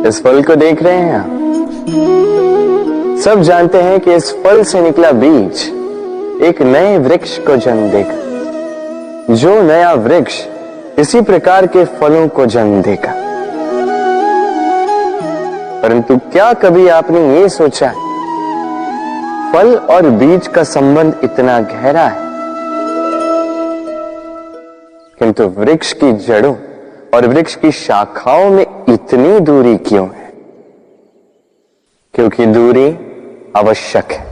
इस फल को देख रहे हैं आप? सब जानते हैं कि इस फल से निकला बीज एक नए वृक्ष को जन्म देगा। जो नया वृक्ष इसी प्रकार के फलों को जन्म देगा। परंतु क्या कभी आपने ये सोचा है, फल और बीज का संबंध इतना गहरा है, किंतु वृक्ष की जड़ों और वृक्ष की शाखाओं में इतनी दूरी क्यों है? क्योंकि दूरी आवश्यक है।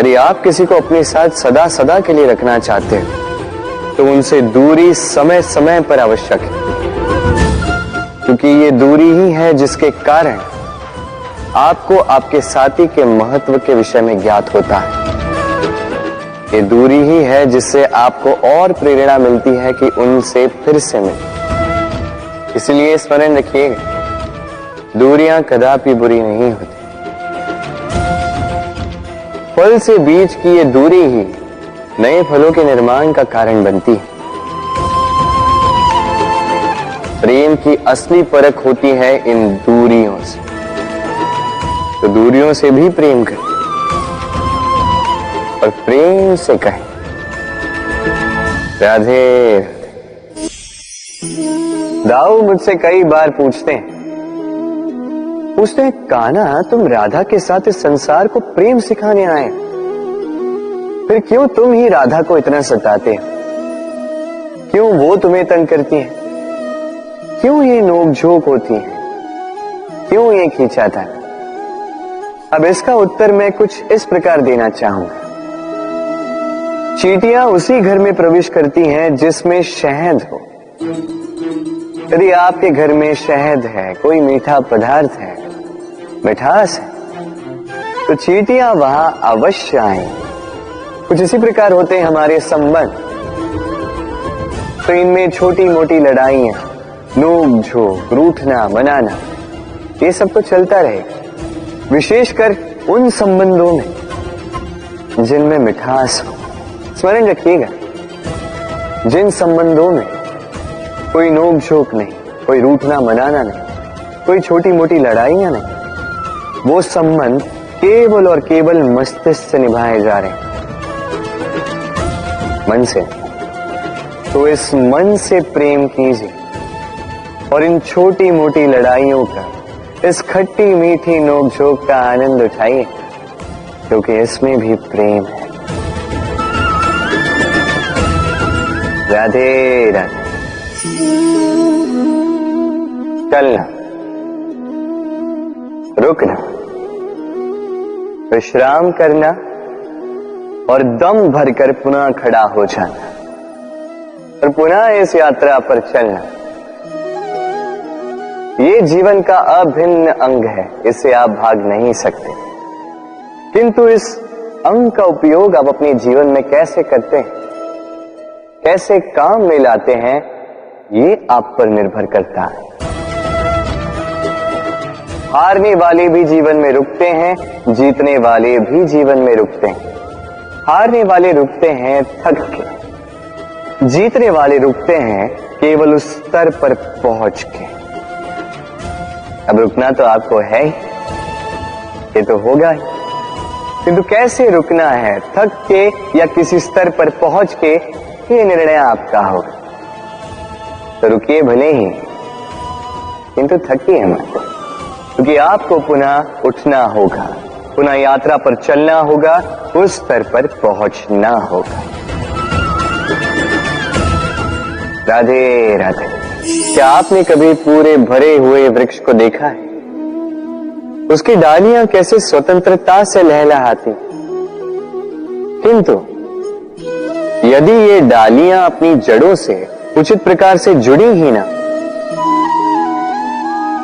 यदि आप किसी को अपने साथ सदा सदा के लिए रखना चाहते हैं तो उनसे दूरी समय समय पर आवश्यक है, क्योंकि ये दूरी ही है जिसके कारण आपको आपके साथी के महत्व के विषय में ज्ञात होता है। ये दूरी ही है जिससे आपको और प्रेरणा मिलती है कि उनसे फिर से मिले। इसलिए स्मरण रखिएगा, दूरियां कदापि बुरी नहीं होती। फल से बीज की ये दूरी ही नए फलों के निर्माण का कारण बनती है। प्रेम की असली परख होती है इन दूरियों से। तो दूरियों से भी प्रेम करें और प्रेम से कहें, राधे। दाऊ मुझसे कई बार पूछते हैं, कान्हा तुम राधा के साथ इस संसार को प्रेम सिखाने आए, फिर क्यों तुम ही राधा को इतना सताते हो? क्यों वो तुम्हें तंग करती है? क्यों ये नोक-झोंक होती है? क्यों ये खींचाता है? अब इसका उत्तर मैं कुछ इस प्रकार देना चाहूंगा। चींटियां उसी घर में प्रवेश करती हैं जिसमें शहद हो। यदि आपके घर में शहद है, कोई मीठा पदार्थ है, मिठास है, तो चींटियां वहां अवश्य आएंगी। कुछ इसी प्रकार होते हैं हमारे संबंध। तो इनमें छोटी मोटी लड़ाइयां, नोक झोंक, रूठना मनाना, ये सब तो चलता रहेगा। विशेषकर उन संबंधों में जिनमें मिठास हो। स्मरण रखिएगा, जिन संबंधों में कोई नोक झोंक नहीं, कोई रूठना मनाना नहीं, कोई छोटी मोटी लड़ाइयां नहीं, वो संबंध केवल और केवल मस्तिष्क से निभाए जा रहे हैं, मन से। तो इस मन से प्रेम कीजिए और इन छोटी मोटी लड़ाइयों का, इस खट्टी मीठी नोक-झोंक का आनंद उठाइए, क्योंकि इसमें भी प्रेम है। राधे राधे। चलना, रुकना, विश्राम करना और दम भरकर पुनः खड़ा हो जाना और पुनः इस यात्रा पर चलना। ये जीवन का अभिन्न अंग है, इससे आप भाग नहीं सकते। किंतु इस अंग का उपयोग आप अपने जीवन में कैसे करते हैं, कैसे काम में लाते हैं, ये आप पर निर्भर करता है। हारने वाले भी जीवन में रुकते हैं, जीतने वाले भी जीवन में रुकते हैं। हारने वाले रुकते हैं थक के, जीतने वाले रुकते हैं केवल उस स्तर पर पहुंच के। अब रुकना तो आपको है ही, ये तो होगा ही, किंतु कैसे रुकना है, थक के या किसी स्तर पर पहुंच के, ये निर्णय आपका होगा। तो रुकिए भले ही, किंतु थकिए मत, क्योंकि आपको पुनः उठना होगा, पुनः यात्रा पर चलना होगा, उस स्तर पर पहुंचना होगा। राधे राधे। क्या आपने कभी पूरे भरे हुए वृक्ष को देखा है? उसकी डालियां कैसे स्वतंत्रता से लहलहाती, किंतु यदि ये डालियां अपनी जड़ों से उचित प्रकार से जुड़ी ही ना,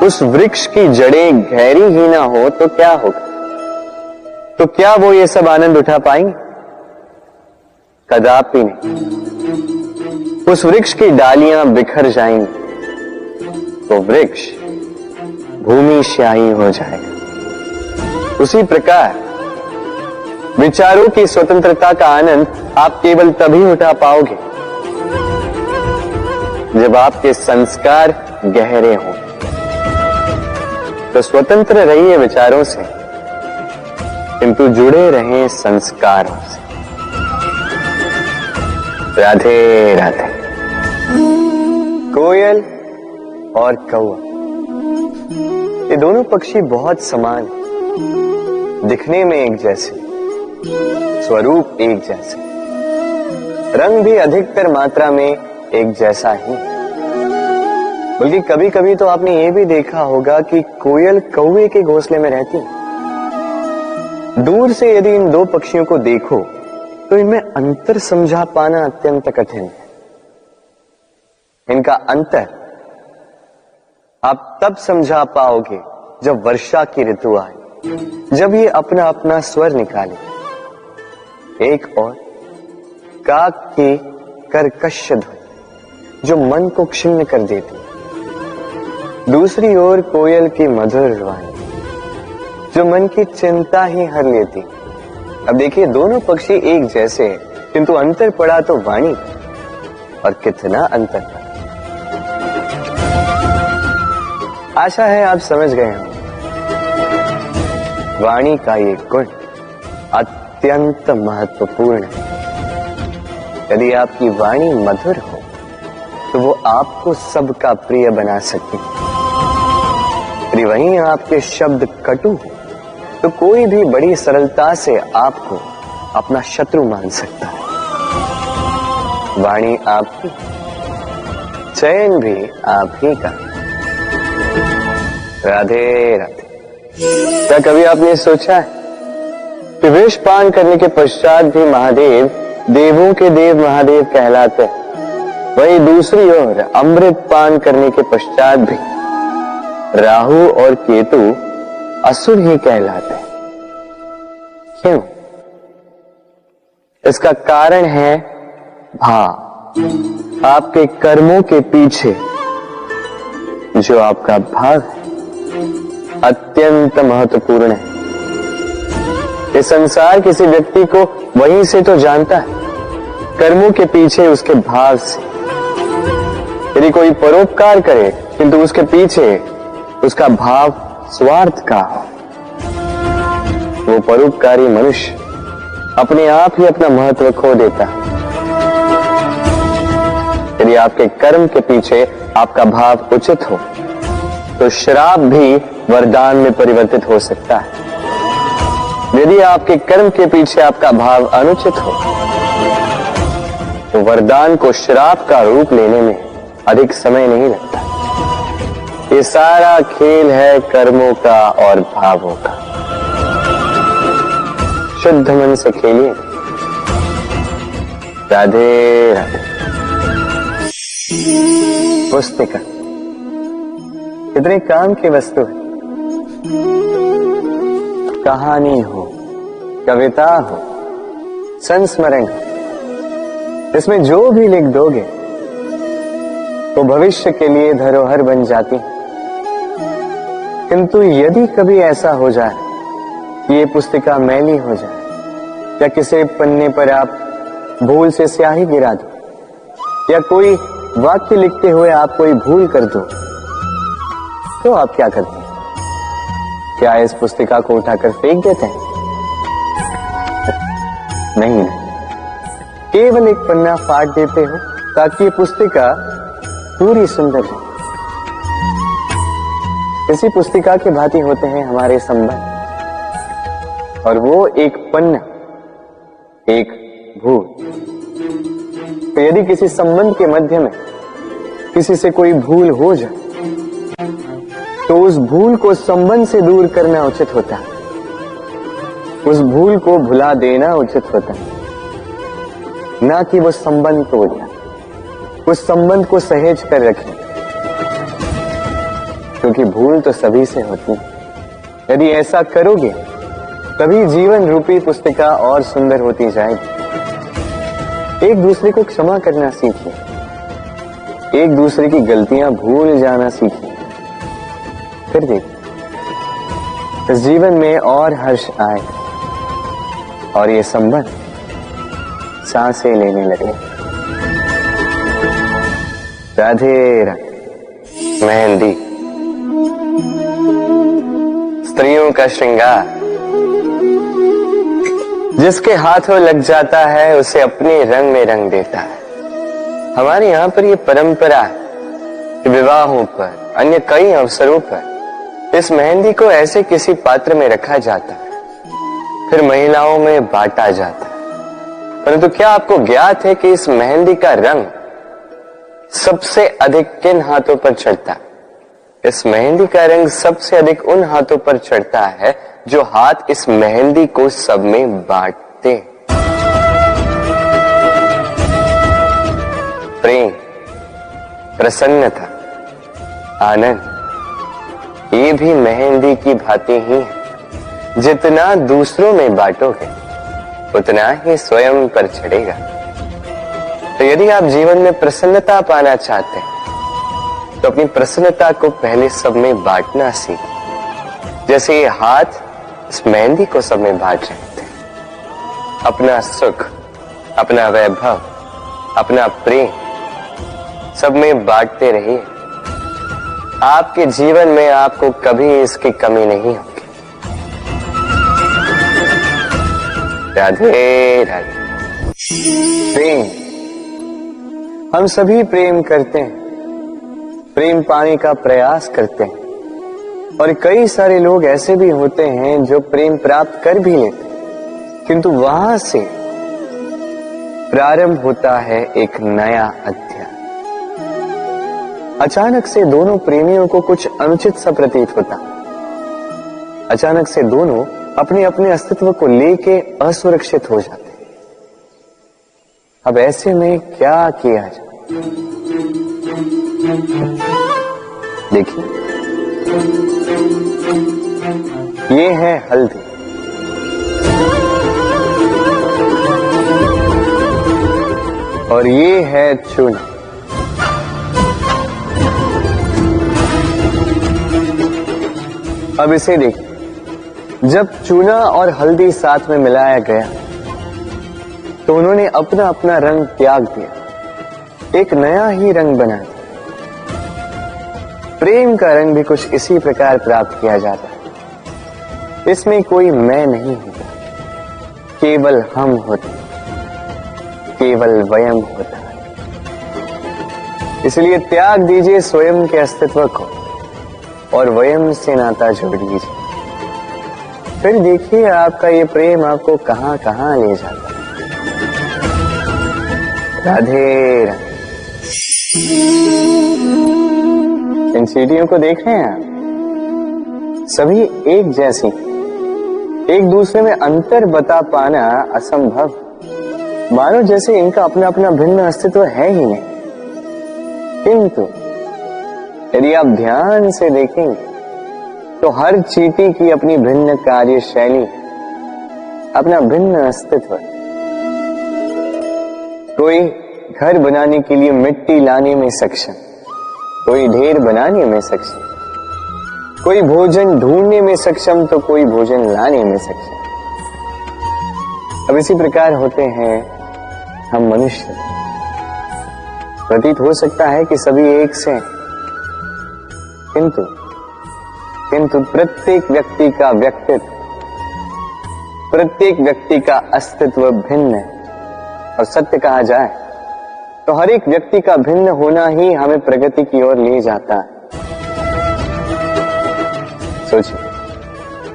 उस वृक्ष की जड़ें गहरी ही ना हो, तो क्या होगा? तो क्या वो ये सब आनंद उठा पाएंगे? कदापि नहीं। उस वृक्ष की डालियां बिखर जाएंगी तो वृक्ष भूमिशायी हो जाएगा। उसी प्रकार विचारों की स्वतंत्रता का आनंद आप केवल तभी उठा पाओगे जब आपके संस्कार गहरे हों। तो स्वतंत्र रहिए विचारों से, किंतु जुड़े रहें संस्कारों से। राधे राधे। कोयल और कौवा, ये दोनों पक्षी बहुत समान हैं, दिखने में एक जैसे, स्वरूप एक जैसे, रंग भी अधिकतर मात्रा में एक जैसा ही। बल्कि कभी कभी तो आपने ये भी देखा होगा कि कोयल कौवे के घोंसले में रहती है। दूर से यदि इन दो पक्षियों को देखो तो इनमें अंतर समझा पाना अत्यंत कठिन है। इनका अंतर आप तब समझा पाओगे जब वर्षा की ऋतु आए, जब ये अपना अपना स्वर निकाले। एक और काक की कर्कश ध्वनि जो मन को क्षीण कर देती, दूसरी ओर कोयल की मधुर वाणी जो मन की चिंता ही हर लेती। अब देखिए, दोनों पक्षी एक जैसे हैं, किंतु अंतर पड़ा तो वाणी, और कितना अंतर पड़ा। आशा है आप समझ गए हों। वाणी का ये गुण अत्यंत महत्वपूर्ण है। यदि आपकी वाणी मधुर हो तो वो आपको सबका प्रिय बना सकती है। यदि वहीं आपके शब्द कटु हो तो कोई भी बड़ी सरलता से आपको अपना शत्रु मान सकता है। वाणी आपकी, चयन भी आप ही का। राधे राधे। क्या कभी आपने सोचा है कि विष पान करने के पश्चात भी महादेव देवों के देव महादेव कहलाते हैं, वहीं दूसरी ओर अमृत पान करने के पश्चात भी राहु और केतु असुर ही कहलाते हैं। क्यों? इसका कारण है भाव। आपके कर्मों के पीछे जो आपका भाव है अत्यंत महत्वपूर्ण है। ये संसार किसी व्यक्ति को वहीं से तो जानता है, कर्मों के पीछे उसके भाव से। यदि कोई परोपकार करे किंतु उसके पीछे उसका भाव स्वार्थ का हो, वो परोपकारी मनुष्य अपने आप ही अपना महत्व खो देता है। यदि आपके कर्म के पीछे आपका भाव उचित हो तो श्राप भी वरदान में परिवर्तित हो सकता है। यदि आपके कर्म के पीछे आपका भाव अनुचित हो तो वरदान को श्राप का रूप लेने में अधिक समय नहीं लगता। ये सारा खेल है कर्मों का और भावों का। शुद्ध मन से खेलिए। राधे राधे। पुस्तिका कितने काम की वस्तु है। कहानी हो, कविता हो, संस्मरण हो, इसमें जो भी लिख दोगे वो भविष्य के लिए धरोहर बन जाती है। किंतु यदि कभी ऐसा हो जाए कि ये पुस्तिका मैली हो जाए या किसी पन्ने पर आप भूल से स्याही गिरा दो या कोई वाक्य लिखते हुए आप कोई भूल कर दो, तो आप क्या करते हैं? क्या इस पुस्तिका को उठाकर फेंक देते हैं? नहीं, केवल एक पन्ना फाड़ देते हो ताकि ये पुस्तिका पूरी सुंदर हो। इसी पुस्तिका के भांति होते हैं हमारे संबंध, और वो एक पन्ना, एक भूल। तो यदि किसी संबंध के मध्य में किसी से कोई भूल हो जाए तो उस भूल को संबंध से दूर करना उचित होता है। उस भूल को भुला देना उचित होता है, ना कि वो संबंध तोड़ देना। उस संबंध को सहेज कर रखें, क्योंकि भूल तो सभी से होती है। यदि ऐसा करोगे तभी जीवन रूपी पुस्तिका और सुंदर होती जाएगी। एक दूसरे को क्षमा करना सीखिए, एक दूसरे की गलतियां भूल जाना सीखिए। फिर देखिए इस जीवन में और हर्ष आए और ये संबंध सांसें लेने लगे। राधे राधे। मेहंदी स्त्रियों का श्रृंगार, जिसके हाथों लग जाता है उसे अपने रंग में रंग देता है। हमारे यहाँ पर यह परंपरा है कि विवाहों पर, अन्य कई अवसरों पर इस मेहंदी को ऐसे किसी पात्र में रखा जाता है, फिर महिलाओं में बांटा जाता है। परंतु क्या आपको ज्ञात है कि इस मेहंदी का रंग सबसे अधिक किन हाथों पर चढ़ता है? इस मेहंदी का रंग सबसे अधिक उन हाथों पर चढ़ता है जो हाथ इस मेहंदी को सब में बांटते। प्रेम, प्रसन्नता, आनंद, ये भी मेहंदी की भांति ही है। जितना दूसरों में बांटोगे उतना ही स्वयं पर चढ़ेगा। तो यदि आप जीवन में प्रसन्नता पाना चाहते हैं तो अपनी प्रसन्नता को पहले सब में बांटना सीखें, जैसे ये हाथ इस मेहंदी को सब में बांट रहे थे। अपना सुख, अपना वैभव, अपना प्रेम सब में बांटते रहिए। आपके जीवन में आपको कभी इसकी कमी नहीं होगी। राधे राधे। प्रेम, हम सभी प्रेम करते हैं, प्रेम पाने का प्रयास करते हैं, और कई सारे लोग ऐसे भी होते हैं जो प्रेम प्राप्त कर भी लेते हैं, किंतु वहां से प्रारंभ होता है एक नया अध्याय। अचानक से दोनों प्रेमियों को कुछ अनुचित सा प्रतीत होता। अचानक से दोनों अपने अपने अस्तित्व को लेके असुरक्षित हो जाते। अब ऐसे में क्या किया जाए? देखिए, ये है हल्दी, और ये है चूना। अब इसे देखिए, जब चूना और हल्दी साथ में मिलाया गया तो उन्होंने अपना अपना रंग त्याग दिया, एक नया ही रंग बना दिया। प्रेम का रंग भी कुछ इसी प्रकार प्राप्त किया जाता है। इसमें कोई मैं नहीं होता, केवल हम होते, केवल वयम होता है। इसलिए त्याग दीजिए स्वयं के अस्तित्व को और वयम से नाता जोड़ लीजिए। फिर देखिए आपका ये प्रेम आपको कहां कहां ले जाता है। राधे राधे। इन सीढ़ियों को देख रहे हैं आप? सभी एक जैसी, एक दूसरे में अंतर बता पाना असंभव, मानो जैसे इनका अपना अपना भिन्न अस्तित्व है ही नहीं। किंतु यदि आप ध्यान से देखेंगे तो हर चींटी की अपनी भिन्न कार्यशैली, अपना भिन्न अस्तित्व। कोई घर बनाने के लिए मिट्टी लाने में सक्षम, कोई ढेर बनाने में सक्षम, कोई भोजन ढूंढने में सक्षम तो कोई भोजन लाने में सक्षम। अब इसी प्रकार होते हैं हम मनुष्य। प्रतीत हो सकता है कि सभी एक से, किंतु प्रत्येक व्यक्ति का व्यक्तित्व, प्रत्येक व्यक्ति का अस्तित्व भिन्न है। और सत्य कहा जाए तो हर एक व्यक्ति का भिन्न होना ही हमें प्रगति की ओर ले जाता है। सोचिए,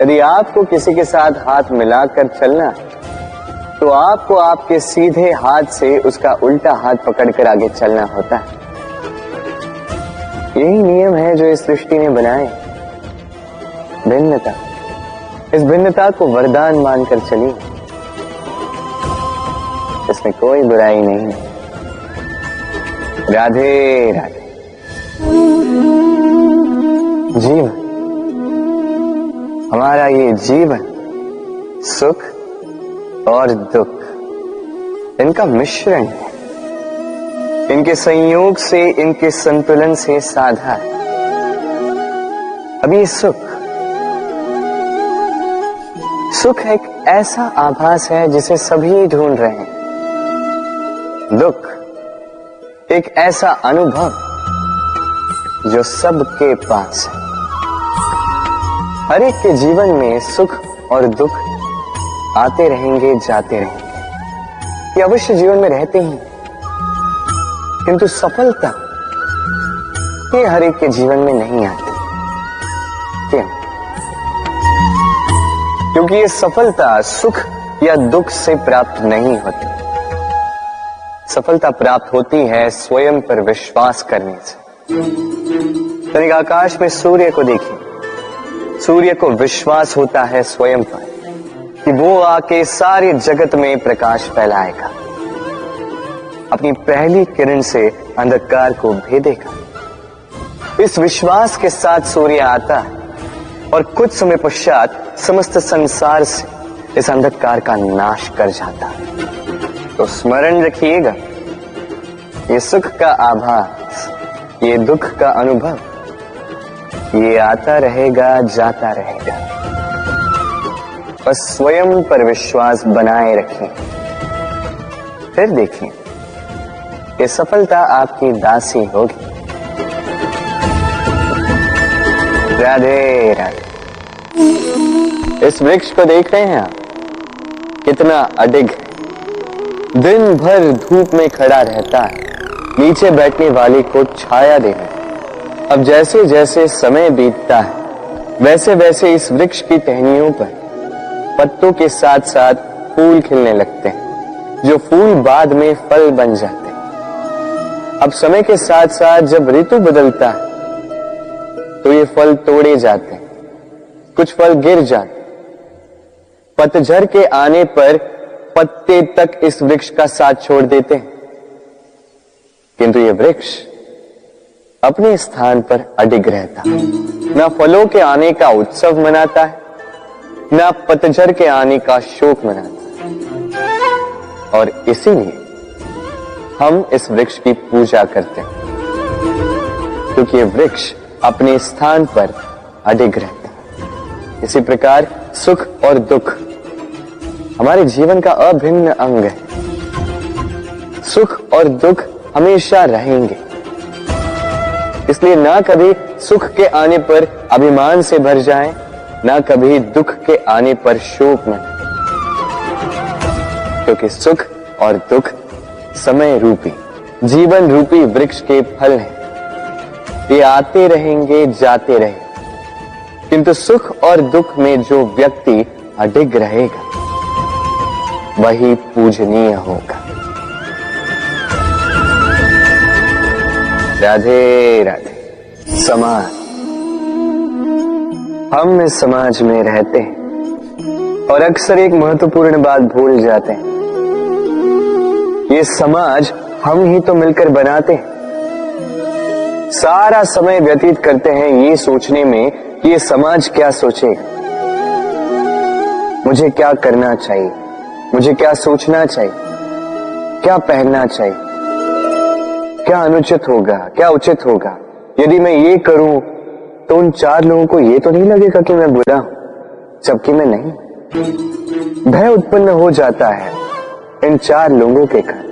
यदि आपको किसी के साथ हाथ मिलाकर चलना तो आपको आपके सीधे हाथ से उसका उल्टा हाथ पकड़कर आगे चलना होता है। यही नियम है जो इस सृष्टि ने बनाए। भिन्नता, इस भिन्नता को वरदान मानकर चलिए, इसमें कोई बुराई नहीं है। राधे राधे। जीवन, हमारा ये जीवन सुख और दुख, इनका मिश्रण है। इनके संयोग से, इनके संतुलन से साधा है। अब ये सुख एक ऐसा आभास है जिसे सभी ढूंढ रहे हैं। दुख एक ऐसा अनुभव जो सबके पास है। हर एक के जीवन में सुख और दुख आते रहेंगे, जाते रहेंगे, ये अवश्य जीवन में रहते ही, किंतु सफलता ये हर एक के जीवन में नहीं आती। क्यों? क्योंकि ये सफलता सुख या दुख से प्राप्त नहीं होती। सफलता प्राप्त होती है स्वयं पर विश्वास करने से। तनिक आकाश में सूर्य को देखिए, सूर्य को विश्वास होता है स्वयं पर कि वो आके सारे जगत में प्रकाश फैलाएगा, अपनी पहली किरण से अंधकार को भेदेगा। इस विश्वास के साथ सूर्य आता है और कुछ समय पश्चात समस्त संसार से इस अंधकार का नाश कर जाता है। तो स्मरण रखिएगा, ये सुख का आभास, ये दुख का अनुभव, ये आता रहेगा, जाता रहेगा। बस स्वयं पर विश्वास बनाए रखें, फिर देखिए ये सफलता आपकी दासी होगी। राधे राधे। इस वृक्ष को देख रहे हैं आप, कितना अडिग है, दिन भर धूप में खड़ा रहता है, नीचे बैठने वाले को छाया देने। अब जैसे जैसे समय बीतता है वैसे वैसे इस वृक्ष की टहनियों पर पत्तों के साथ साथ फूल खिलने लगते हैं, जो फूल बाद में फल बन जाते हैं। अब समय के साथ साथ जब ऋतु बदलता है तो ये फल तोड़े जाते हैं, कुछ फल गिर जाते हैं। पतझड़ के आने पर पत्ते तक इस वृक्ष का साथ छोड़ देते हैं, किंतु ये वृक्ष अपने स्थान पर अडिग रहता है। न फलों के आने का उत्सव मनाता है, न पतझड़ के आने का शोक मनाता है। और इसीलिए हम इस वृक्ष की पूजा करते हैं, क्योंकि ये वृक्ष अपने स्थान पर अडिग रहता है। इसी प्रकार सुख और दुख हमारे जीवन का अभिन्न अंग है। सुख और दुख हमेशा रहेंगे, इसलिए ना कभी सुख के आने पर अभिमान से भर जाएं, ना कभी दुख के आने पर शोक में, क्योंकि सुख और दुख समय रूपी, जीवन रूपी वृक्ष के फल हैं। ये आते रहेंगे, जाते रहेंगे, किंतु सुख और दुख में जो व्यक्ति अडिग रहेगा वही पूजनीय होगा। राधे राधे। समाज, हम इस समाज में रहते हैं और अक्सर एक महत्वपूर्ण बात भूल जाते हैं, ये समाज हम ही तो मिलकर बनाते हैं। सारा समय व्यतीत करते हैं ये सोचने में कि ये समाज क्या सोचेगा, मुझे क्या करना चाहिए, मुझे क्या सोचना चाहिए, क्या पहनना चाहिए, क्या अनुचित होगा, क्या उचित होगा। यदि मैं ये करूं तो उन चार लोगों को ये तो नहीं लगेगा कि मैं बुरा हूं, जबकि मैं नहीं। भय उत्पन्न हो जाता है इन चार लोगों के कारण।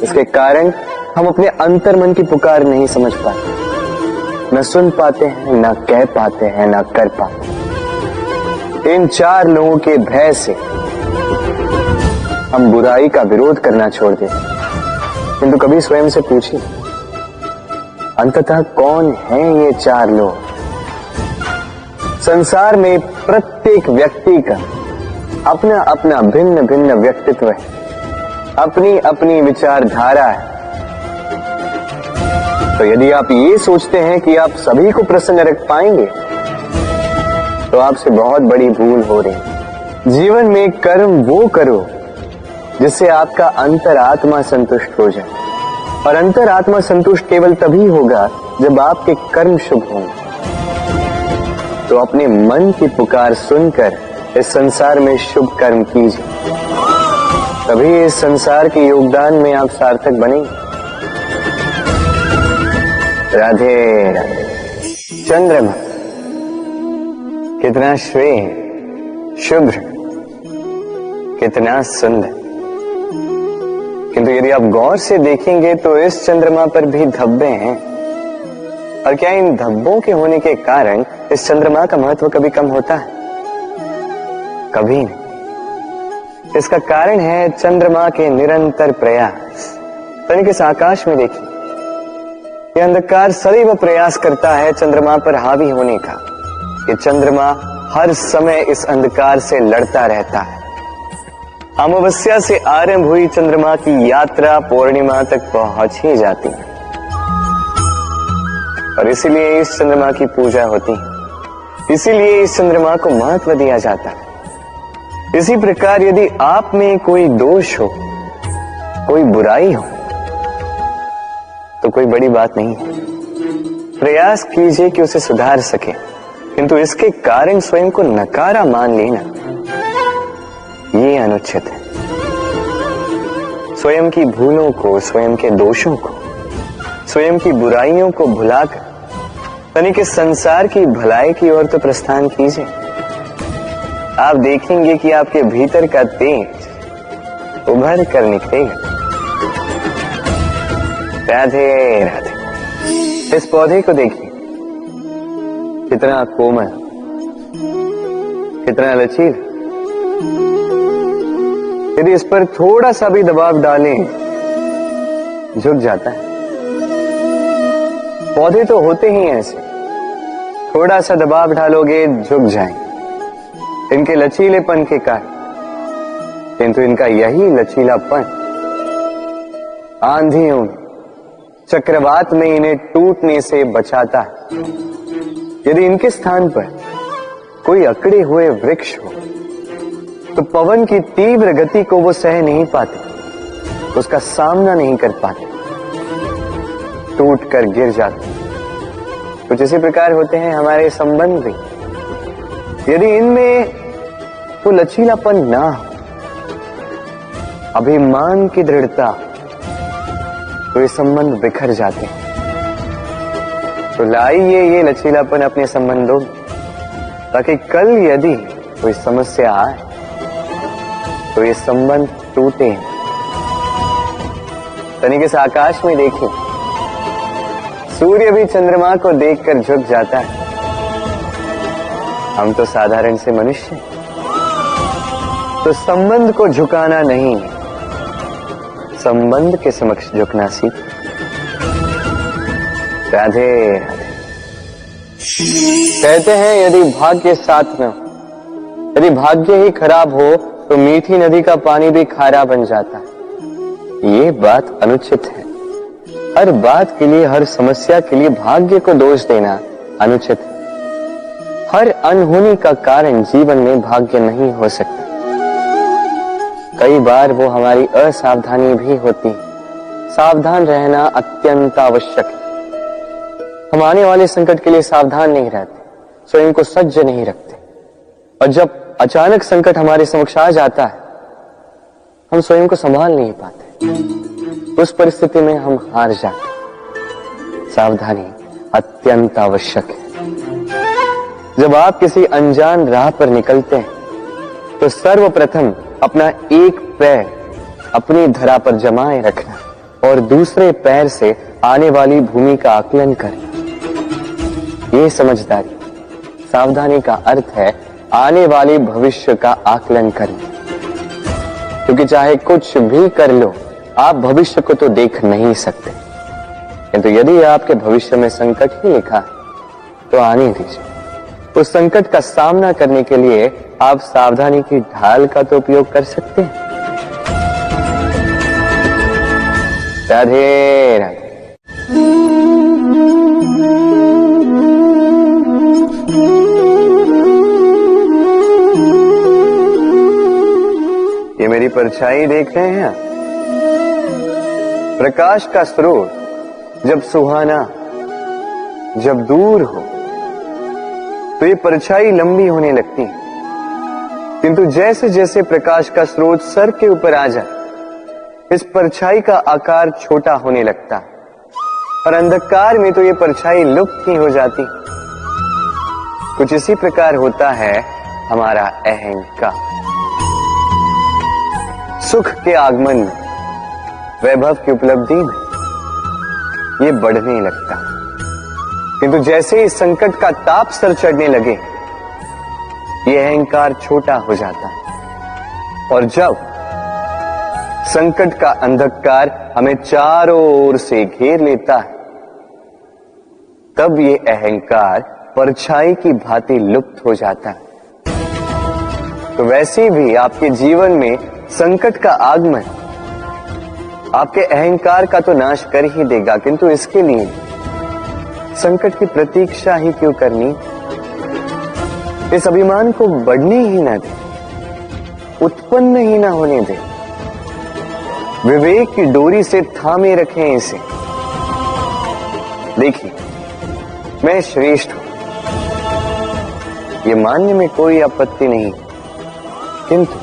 इसके कारण हम अपने अंतर्मन की पुकार नहीं समझ पाते, न सुन पाते हैं, न कह पाते हैं, न कर पाते। इन चार लोगों के भय से हम बुराई का विरोध करना छोड़ देते। किंतु कभी स्वयं से पूछिए, अंततः कौन है ये चार लोग? संसार में प्रत्येक व्यक्ति का अपना अपना भिन्न भिन्न व्यक्तित्व है, अपनी अपनी विचारधारा है। तो यदि आप ये सोचते हैं कि आप सभी को प्रसन्न रख पाएंगे तो आपसे बहुत बड़ी भूल हो रही है। जीवन में कर्म वो करो जिससे आपका अंतरात्मा संतुष्ट हो जाए, और अंतरात्मा संतुष्ट केवल तभी होगा जब आपके कर्म शुभ होंगे। तो अपने मन की पुकार सुनकर इस संसार में शुभ कर्म कीजिए, तभी इस संसार के योगदान में आप सार्थक बनेंगे। राधे राधे। चंद्रमा कितना श्वेत, शुभ्र, कितना सुंदर। किंतु यदि आप गौर से देखेंगे तो इस चंद्रमा पर भी धब्बे हैं। और क्या इन धब्बों के होने के कारण इस चंद्रमा का महत्व कभी कम होता है? कभी नहीं। इसका कारण है चंद्रमा के निरंतर प्रयास। तनिक इस आकाश में देखिए, यह अंधकार सदैव प्रयास करता है चंद्रमा पर हावी होने का। ये चंद्रमा हर समय इस अंधकार से लड़ता रहता है। अमावस्या से आरंभ हुई चंद्रमा की यात्रा पूर्णिमा तक पहुंच ही जाती है और इसीलिए इस चंद्रमा की पूजा होती है, इसीलिए इस चंद्रमा को महत्व दिया जाता है। इसी प्रकार यदि आप में कोई दोष हो, कोई बुराई हो, तो कोई बड़ी बात नहीं है। प्रयास कीजिए कि उसे सुधार सके, किंतु इसके कारण स्वयं को नकारा मान लेना, ये अनुचित है। स्वयं की भूलों को, स्वयं के दोषों को, स्वयं की बुराइयों को भुलाकर तनिक इस संसार की भलाई की ओर तो प्रस्थान कीजिए। आप देखेंगे कि आपके भीतर का तेज उभर कर निकलेगा। राधे राधे। इस पौधे को देखिए, कितना कोमल, कितना लचील। यदि इस पर थोड़ा सा भी दबाव डालें, झुक जाता है। पौधे तो होते ही ऐसे, थोड़ा सा दबाव डालोगे झुक जाएंगे इनके लचीलेपन के कारण। किंतु इनका यही लचीलापन आंधियों में, चक्रवात में इन्हें टूटने से बचाता है। यदि इनके स्थान पर कोई अकड़े हुए वृक्ष हो तो पवन की तीव्र गति को वो सह नहीं पाते, उसका सामना नहीं कर पाते, टूट कर गिर जाते। कुछ इसी प्रकार होते हैं हमारे संबंध भी। यदि इनमें वो लचीलापन ना हो, अभिमान की दृढ़ता, तो ये संबंध बिखर जाते हैं। तो लाइए ये लचीलापन अपने संबंधों में, ताकि कल यदि कोई समस्या आए तो ये संबंध टूटे। तनिक इस आकाश में देखिए, सूर्य भी चंद्रमा को देखकर झुक जाता है। हम तो साधारण से मनुष्य हैं, तो संबंध को झुकाना नहीं, संबंध के समक्ष झुकना सीख। राधे राधे। कहते हैं यदि भाग्य साथ में हो, यदि भाग्य ही खराब हो तो मीठी नदी का पानी भी खारा बन जाता है। ये बात अनुचित है। हर बात के लिए, हर समस्या के लिए भाग्य को दोष देना अनुचित है। हर अनहोनी का कारण जीवन में भाग्य नहीं हो सकता। कई बार वो हमारी असावधानी भी होती है। सावधान रहना अत्यंत आवश्यक है। हम आने वाले संकट के लिए सावधान नहीं रहते, स्वयं को सज्ज नहीं रखते, और जब अचानक संकट हमारे समक्ष आ जाता है, हम स्वयं को संभाल नहीं पाते। उस परिस्थिति में हम हार जाते। सावधानी अत्यंत आवश्यक है। जब आप किसी अनजान राह पर निकलते हैं तो सर्वप्रथम अपना एक पैर अपनी धरा पर जमाए रखना और दूसरे पैर से आने वाली भूमि का आकलन करना, ये समझदारी। सावधानी का अर्थ है आने वाले भविष्य का आकलन करना, क्योंकि चाहे कुछ भी कर लो, आप भविष्य को तो देख नहीं सकते। किंतु यदि आपके भविष्य में संकट ही लिखा है तो आने दीजिए। उस संकट का सामना करने के लिए आप सावधानी की ढाल का तो उपयोग कर सकते हैं। राधे राधे। ये मेरी परछाई देख रहे हैं आप? प्रकाश का स्रोत जब सुहाना, जब दूर हो, तो ये परछाई लंबी होने लगती है। किंतु जैसे जैसे प्रकाश का स्रोत सर के ऊपर आ जाए, इस परछाई का आकार छोटा होने लगता है और अंधकार में तो ये परछाई लुप्त ही हो जाती। कुछ इसी प्रकार होता है हमारा अहंकार। सुख के आगमन में, वैभव की उपलब्धि में ये बढ़ने लगता, किंतु जैसे ही संकट का ताप सर चढ़ने लगे ये अहंकार छोटा हो जाता, और जब संकट का अंधकार हमें चारों ओर से घेर लेता है तब ये अहंकार परछाई की भांति लुप्त हो जाता है। तो वैसे भी आपके जीवन में संकट का आगमन आपके अहंकार का तो नाश कर ही देगा, किंतु इसके लिए संकट की प्रतीक्षा ही क्यों करनी। इस अभिमान को बढ़ने ही ना दे, उत्पन्न ही ना होने दे, विवेक की डोरी से थामे रखें इसे। देखिए, मैं श्रेष्ठ हूं, ये मानने में कोई आपत्ति नहीं, किंतु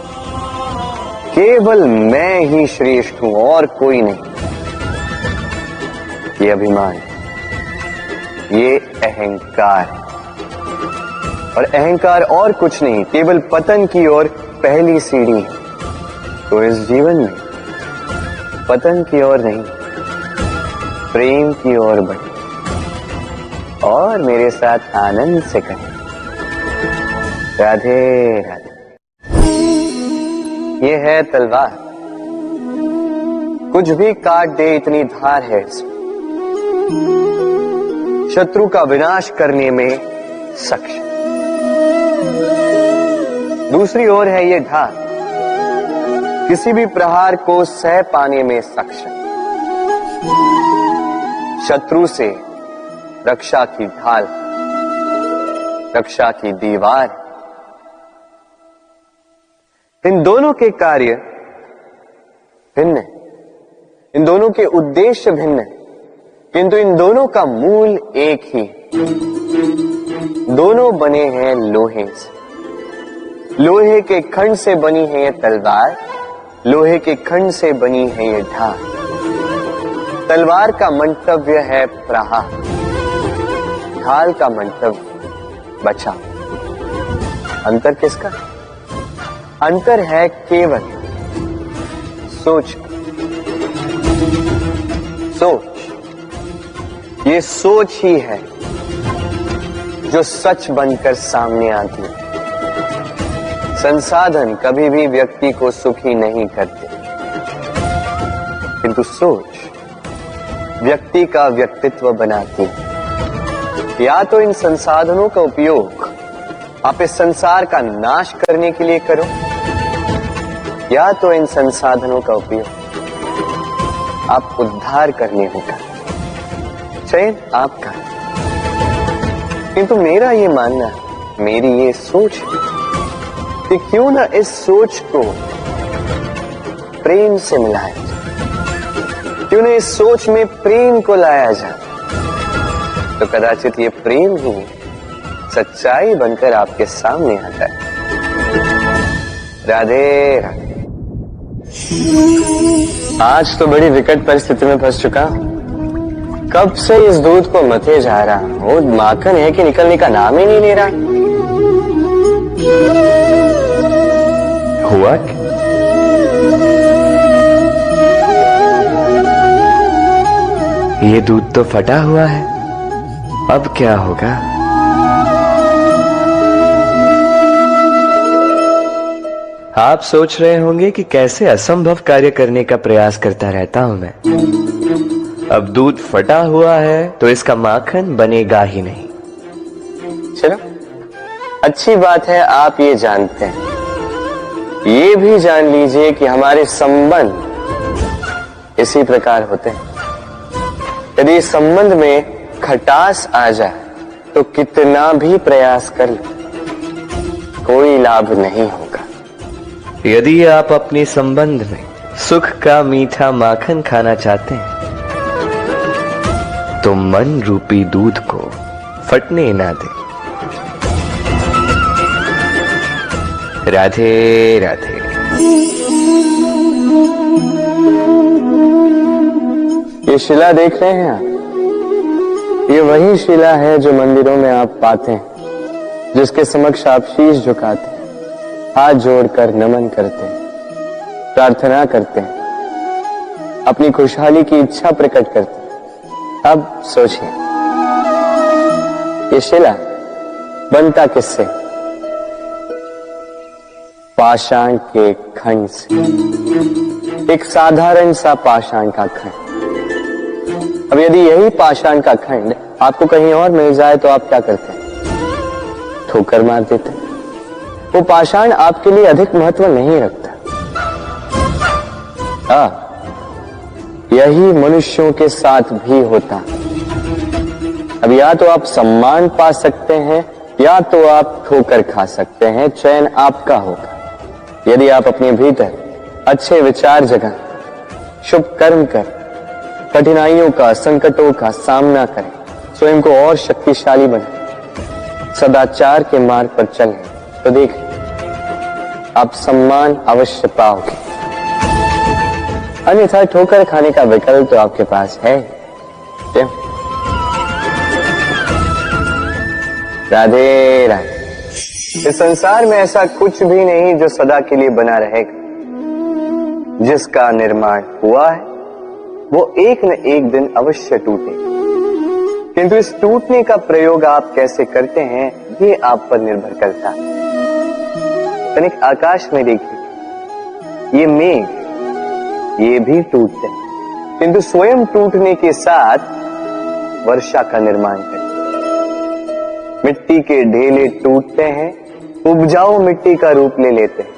केवल मैं ही श्रेष्ठ हूं और कोई नहीं। ये अभिमान, ये अहंकार है, और अहंकार और कुछ नहीं, केवल पतन की ओर पहली सीढ़ी है। तो इस जीवन में पतन की ओर नहीं, प्रेम की ओर बढ़े और मेरे साथ आनंद से कहें राधे राधे। ये है तलवार, कुछ भी काट दे इतनी धार है इसमें, शत्रु का विनाश करने में सक्षम। दूसरी ओर है ये ढाल, किसी भी प्रहार को सह पाने में सक्षम। शत्रु से रक्षा की ढाल, रक्षा की दीवार। इन दोनों के कार्य भिन्न है, इन दोनों के उद्देश्य भिन्न है, किंतु इन दोनों का मूल एक ही। दोनों बने हैं लोहे से, लोहे के खंड से बनी है ये तलवार, लोहे के खंड से बनी है ये ढाल। तलवार का मंतव्य है प्रहार, ढाल का मंतव्य बचाव। अंतर किसका? अंतर है केवल सोच। सोच, ये सोच ही है जो सच बनकर सामने आती है। संसाधन कभी भी व्यक्ति को सुखी नहीं करते, किंतु सोच व्यक्ति का व्यक्तित्व बनाती है। या तो इन संसाधनों का उपयोग आप इस संसार का नाश करने के लिए करो, या तो इन संसाधनों का उपयोग आप उद्धार करने में करो। चयन आपका, किंतु मेरा ये मानना, मेरी ये सोच है कि क्यों ना इस सोच को प्रेम से मिलाया जाए, क्यों ना इस सोच में प्रेम को लाया जाए, तो कदाचित ये प्रेम ही सच्चाई बनकर आपके सामने आता है। राधे राधे। आज तो बड़ी विकट परिस्थिति में फंस चुका हूं। कब से इस दूध को मथे जा रहा हूं, माखन है कि निकलने का नाम ही नहीं ले रहा। हुआ क्या? ये दूध तो फटा हुआ है, अब क्या होगा? आप सोच रहे होंगे कि कैसे असंभव कार्य करने का प्रयास करता रहता हूं मैं। अब दूध फटा हुआ है तो इसका माखन बनेगा ही नहीं। चलो, अच्छी बात है आप ये जानते हैं। ये भी जान लीजिए कि हमारे संबंध इसी प्रकार होते हैं। यदि संबंध में खटास आ जाए तो कितना भी प्रयास कर लो, कोई लाभ नहीं होगा। यदि आप अपने संबंध में सुख का मीठा माखन खाना चाहते हैं तो मन रूपी दूध को फटने ना दें। राधे राधे। ये शिला देख रहे हैं आप, ये वही शिला है जो मंदिरों में आप पाते हैं, जिसके समक्ष आप शीश झुकाते हैं, हाथ जोड़कर नमन करते हैं, प्रार्थना करते हैं। अपनी खुशहाली की इच्छा प्रकट करते हैं। अब सोचिए, ये शिला बनता किससे? पाषाण के खंड से। एक साधारण सा पाषाण का खंड। अब यदि यही पाषाण का खंड आपको कहीं और मिल जाए तो आप क्या करते हैं? ठोकर मार देते हैं। वो पाषाण आपके लिए अधिक महत्व नहीं रखता। यही मनुष्यों के साथ भी होता। अब या तो आप सम्मान पा सकते हैं या तो आप ठोकर खा सकते हैं। चयन आपका होगा। यदि आप अपने भीतर अच्छे विचार जगाएं, शुभ कर्म कर, कठिनाइयों का, संकटों का सामना करें, स्वयं को और शक्तिशाली बनाएं, सदाचार के मार्ग पर चलें, तो देखिए आप सम्मान अवश्य पाओगे। अन्यथा ठोकर खाने का विकल्प तो आपके पास है। क्यों? राधे राधे। इस संसार में ऐसा कुछ भी नहीं जो सदा के लिए बना रहेगा। जिसका निर्माण हुआ है वो एक न एक दिन अवश्य टूटेगा, किंतु इस टूटने का प्रयोग आप कैसे करते हैं ये आप पर निर्भर करता है। तनिक आकाश में देखिए, ये मेघ ये भी टूटते हैं, किंतु स्वयं टूटने के साथ वर्षा का निर्माण करते हैं। मिट्टी के ढेले टूटते हैं, उपजाऊ मिट्टी का रूप ले लेते हैं।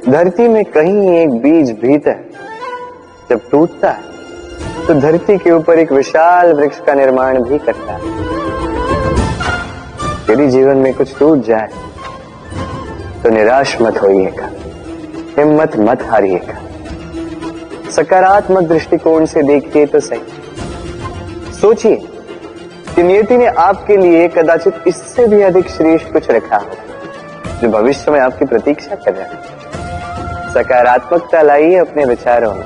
धरती में कहीं एक बीज भीतर जब टूटता है तो धरती के ऊपर एक विशाल वृक्ष का निर्माण भी करता है। यदि जीवन में कुछ टूट जाए तो निराश मत होइएगा, हिम्मत मत हारिएगा। सकारात्मक दृष्टिकोण से देखिए तो सही। सोचिए कि नियति ने आपके लिए कदाचित इससे भी अधिक श्रेष्ठ कुछ रखा हो जो भविष्य में आपकी प्रतीक्षा कर रहा है। सकारात्मकता लाइए अपने विचारों में,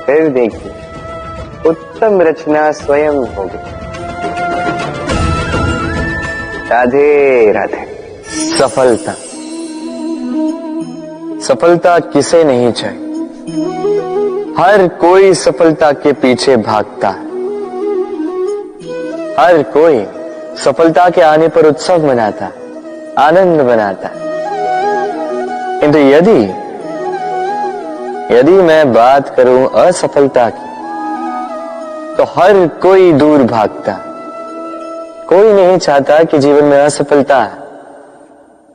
फिर देखिए उत्तम रचना स्वयं होगी। राधे राधे। सफलता, सफलता किसे नहीं चाहिए? हर कोई सफलता के पीछे भागता है। हर कोई सफलता के आने पर उत्सव मनाता है, आनंद मनाता है। किंतु यदि मैं बात करूं असफलता की, तो हर कोई दूर भागता। कोई नहीं चाहता कि जीवन में असफलता है।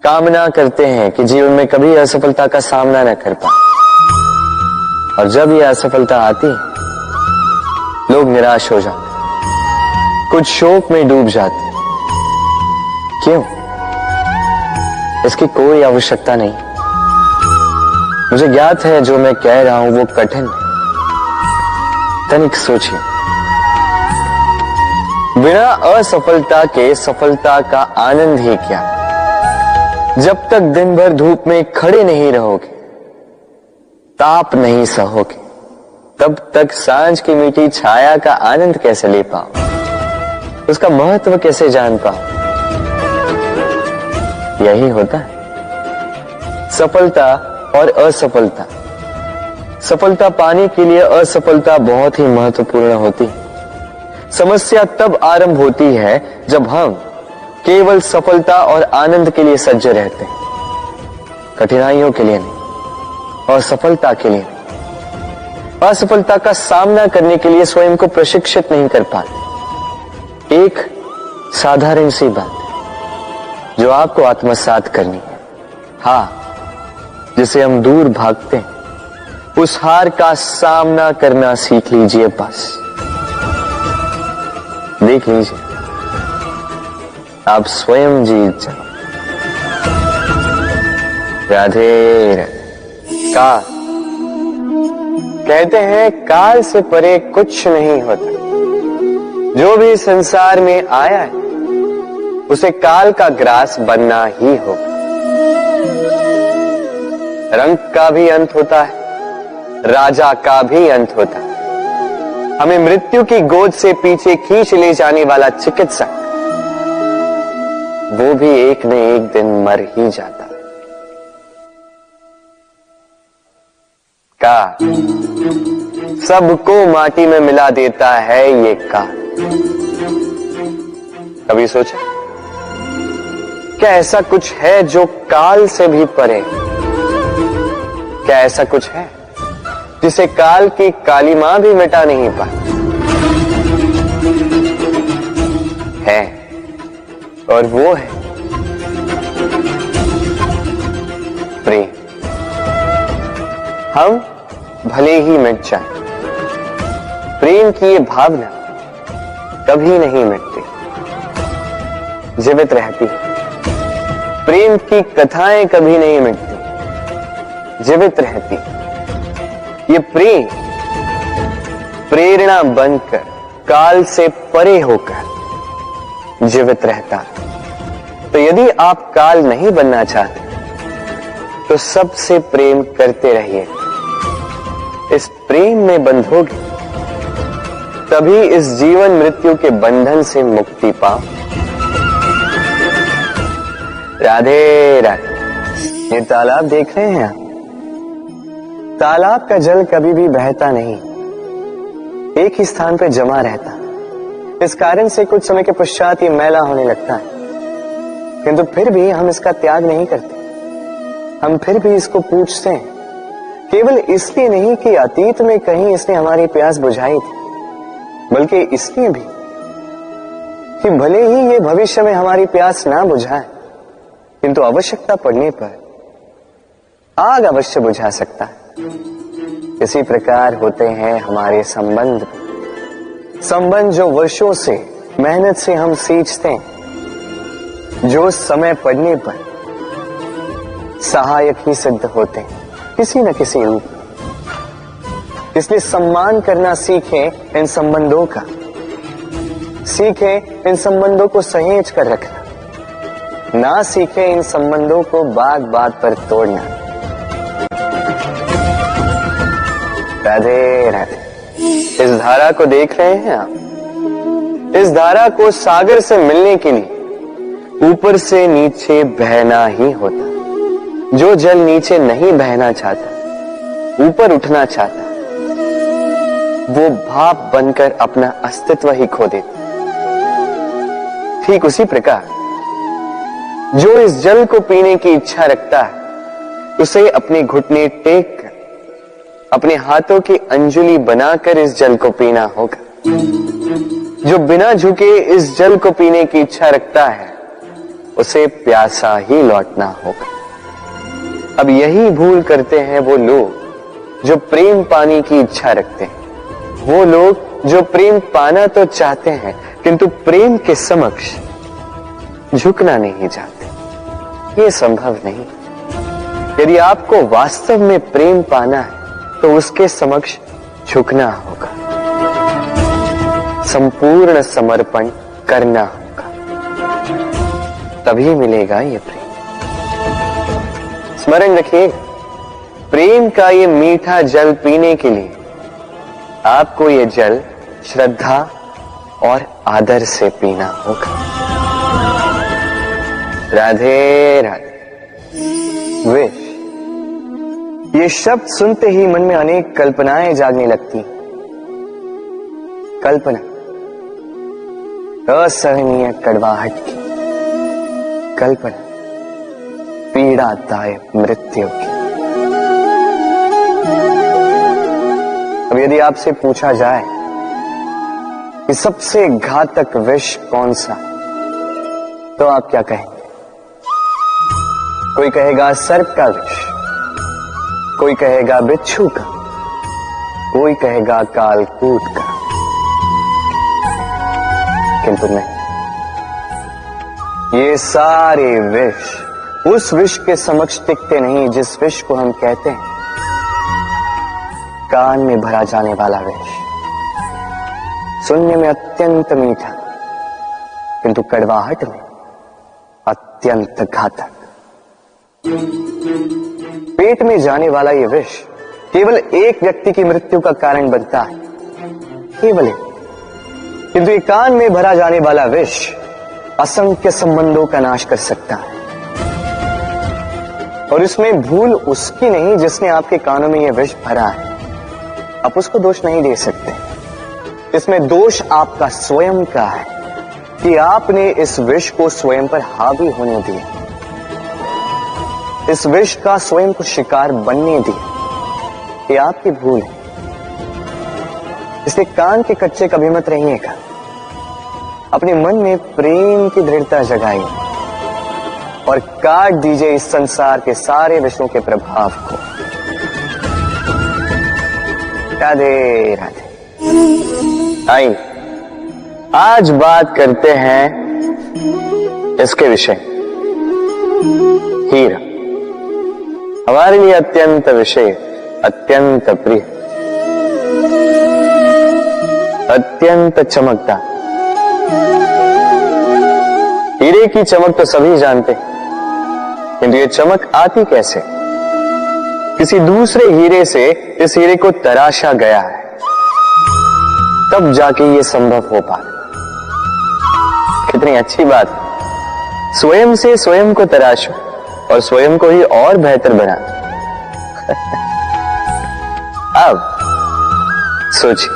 कामना करते हैं कि जीवन में कभी असफलता का सामना न कर पाए। और जब यह असफलता आती है लोग निराश हो जाते, कुछ शोक में डूब जाते। क्यों? इसकी कोई आवश्यकता नहीं। मुझे ज्ञात है जो मैं कह रहा हूं वो कठिन है। तनिक सोचिए, बिना असफलता के सफलता का आनंद ही क्या? जब तक दिन भर धूप में खड़े नहीं रहोगे, ताप नहीं सहोगे, तब तक सांझ की मीठी छाया का आनंद कैसे ले पाओ? उसका महत्व कैसे जान पाओ? यही होता है सफलता और असफलता। सफलता पाने के लिए असफलता बहुत ही महत्वपूर्ण होती है। समस्या तब आरंभ होती है जब हम केवल सफलता और आनंद के लिए सज्ज रहते हैं, कठिनाइयों के लिए नहीं और सफलता के लिए नहीं। असफलता का सामना करने के लिए स्वयं को प्रशिक्षित नहीं कर पाते। एक साधारण सी बात है जो आपको आत्मसात करनी है। हाँ, जिसे हम दूर भागते हैं, उस हार का सामना करना सीख लीजिए। बस देख लीजिए, आप स्वयं जीत जाओ। राधे राधे। काल, कहते हैं काल से परे कुछ नहीं होता। जो भी संसार में आया है उसे काल का ग्रास बनना ही होगा। रंग का भी अंत होता है, राजा का भी अंत होता है। हमें मृत्यु की गोद से पीछे खींच ले जाने वाला चिकित्सक, वो भी एक न एक दिन मर ही जाता है। का सबको माटी में मिला देता है ये काल। कभी सोचा क्या ऐसा कुछ है जो काल से भी परे? क्या ऐसा कुछ है जिसे काल की काली मां भी मिटा नहीं पाती? है, और वो है प्रेम। हम भले ही मिट जाएं, प्रेम की ये भावना कभी नहीं मिटती, जीवित रहती है। प्रेम की कथाएं कभी नहीं मिटती, जीवित रहती। ये प्रेम प्रेरणा बनकर काल से परे होकर जीवित रहता। तो यदि आप काल नहीं बनना चाहते तो सबसे प्रेम करते रहिए। इस प्रेम में बंधोगे तभी इस जीवन मृत्यु के बंधन से मुक्ति पाओ। राधे राधे। ये तालाब देख रहे हैं आप? तालाब का जल कभी भी बहता नहीं, एक ही स्थान पर जमा रहता। इस कारण से कुछ समय के पश्चात ये मैला होने लगता है, किंतु फिर भी हम इसका त्याग नहीं करते। हम फिर भी इसको पूछते हैं, केवल इसलिए नहीं कि अतीत में कहीं इसने हमारी प्यास बुझाई थी, बल्कि इसलिए भी कि भले ही ये भविष्य में हमारी प्यास ना बुझाए, किंतु आवश्यकता पड़ने पर आग अवश्य बुझा सकता है। इसी प्रकार होते हैं हमारे संबंध, संबंध जो वर्षों से मेहनत से हम सींचते हैं, जो समय पड़ने पर सहायक ही सिद्ध होते हैं किसी न किसी रूप में। इसलिए सम्मान करना सीखें इन संबंधों का, सीखें इन संबंधों को सहेज कर रखना, ना सीखें इन संबंधों को बात बात पर तोड़ना। राधे राधे। इस धारा को देख रहे हैं आप? इस धारा को सागर से मिलने के लिए ऊपर से नीचे बहना ही होता। जो जल नीचे नहीं बहना चाहता, ऊपर उठना चाहता, वो भाप बनकर अपना अस्तित्व ही खो देता। ठीक उसी प्रकार जो इस जल को पीने की इच्छा रखता है, उसे अपने घुटने टेक कर, अपने हाथों की अंजुली बनाकर इस जल को पीना होगा। जो बिना झुके इस जल को पीने की इच्छा रखता है, उसे प्यासा ही लौटना होगा। अब यही भूल करते हैं वो लोग जो प्रेम पाने की इच्छा रखते हैं, वो लोग जो प्रेम पाना तो चाहते हैं किंतु प्रेम के समक्ष झुकना नहीं चाहते। ये संभव नहीं। यदि आपको वास्तव में प्रेम पाना है तो उसके समक्ष झुकना होगा, संपूर्ण समर्पण करना होगा, तभी मिलेगा ये प्रेम। स्मरण रखिए, प्रेम का ये मीठा जल पीने के लिए आपको ये जल श्रद्धा और आदर से पीना होगा। राधे राधे। विश, ये शब्द सुनते ही मन में अनेक कल्पनाएं जागने लगती। कल्पना असहनीय कड़वाहट की, कल्पना पीड़ादायक मृत्यु की। अब यदि आपसे पूछा जाए कि सबसे घातक विष कौन सा, तो आप क्या कहेंगे? कोई कहेगा सर्प का विष, कोई कहेगा बिच्छू का, कोई कहेगा कालकूट का, किंतु नहीं, ये सारे विष उस विष के समक्ष टिकते नहीं जिस विष को हम कहते हैं कान में भरा जाने वाला विष। सुनने में अत्यंत मीठा, किंतु कड़वाहट में अत्यंत घातक। पेट में जाने वाला ये विष केवल एक व्यक्ति की मृत्यु का कारण बनता है, केवल एक। किंतु ये कान में भरा जाने वाला विष असंख्य संबंधों का नाश कर सकता है। और इसमें भूल उसकी नहीं जिसने आपके कानों में यह विष भरा है, आप उसको दोष नहीं दे सकते। इसमें दोष आपका स्वयं का है कि आपने इस विष को स्वयं पर हावी होने दिया, इस विष का स्वयं को शिकार बनने दिया। ये आपकी भूल है। इसलिए कान के कच्चे कभी मत रहिएगा। अपने मन में प्रेम की दृढ़ता जगाइए और काट दीजिए इस संसार के सारे विषयों के प्रभाव को। राधे राधे। आइए आज बात करते हैं इसके विषय, हीरा। हमारे लिए अत्यंत विषय, अत्यंत प्रिय, अत्यंत चमकदार। हीरे की चमक तो सभी जानते हैं, किंतु ये चमक आती कैसे? किसी दूसरे हीरे से इस हीरे को तराशा गया है, तब जाके ये संभव हो पाए। कितनी अच्छी बात। स्वयं से स्वयं को तराशो और स्वयं को ही और बेहतर बना। अब सोचिए,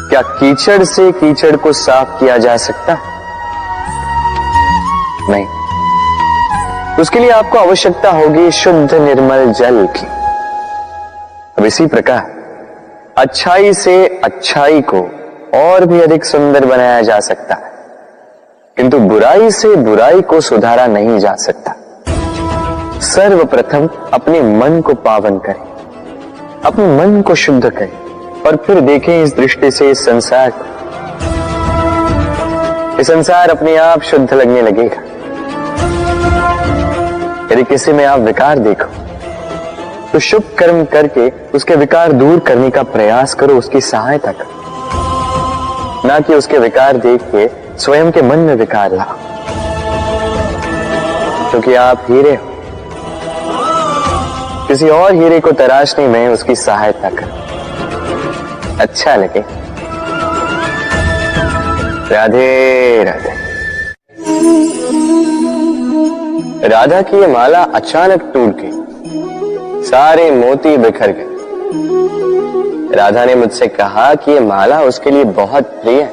क्या कीचड़ से कीचड़ को साफ किया जा सकता? नहीं। उसके लिए आपको आवश्यकता होगी शुद्ध निर्मल जल की। अब इसी प्रकार अच्छाई से अच्छाई को और भी अधिक सुंदर बनाया जा सकता है, किंतु बुराई से बुराई को सुधारा नहीं जा सकता। सर्वप्रथम अपने मन को पावन करें, अपने मन को शुद्ध करें और फिर देखें इस दृष्टि से इस संसार को। ये संसार अपने आप शुद्ध लगने लगेगा। यदि किसी में आप विकार देखो तो शुभ कर्म करके उसके विकार दूर करने का प्रयास करो, उसकी सहायता करो, ना कि उसके विकार देख के स्वयं के मन में विकार लाओ। क्योंकि आप हीरे हो, किसी और हीरे को तराशने में उसकी सहायता करो। अच्छा लगे। राधे राधे। राधा की ये माला अचानक टूट गई, सारे मोती बिखर गए। राधा ने मुझसे कहा कि ये माला उसके लिए बहुत प्रिय है,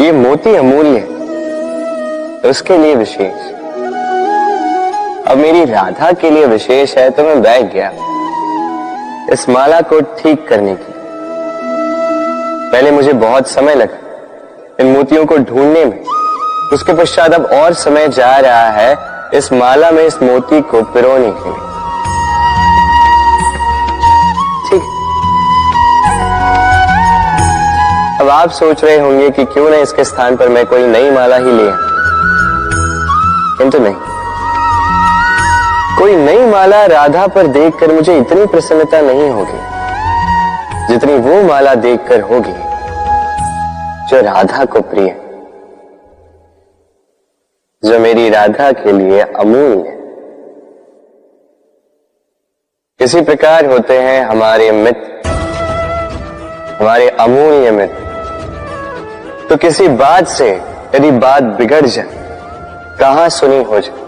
ये मोती अमूल्य है, उसके लिए विशेष। अब मेरी राधा के लिए विशेष है तो मैं बैठ गया इस माला को ठीक करने की। पहले मुझे बहुत समय लगा इन मोतियों को ढूंढने में, उसके पश्चात अब और समय जा रहा है इस माला में इस मोती को पिरोने के लिए। ठीक। अब आप सोच रहे होंगे कि क्यों ना इसके स्थान पर मैं कोई नई माला ही ले आऊं, किंतु नहीं। कोई नई माला राधा पर देखकर मुझे इतनी प्रसन्नता नहीं होगी जितनी वो माला देखकर होगी जो राधा को प्रिय, जो मेरी राधा के लिए अमूल्य है। इसी प्रकार होते हैं हमारे मित्र, हमारे अमूल्य मित्र। तो किसी बात से यदि बात बिगड़ जाए, कहां सुनी हो जाए,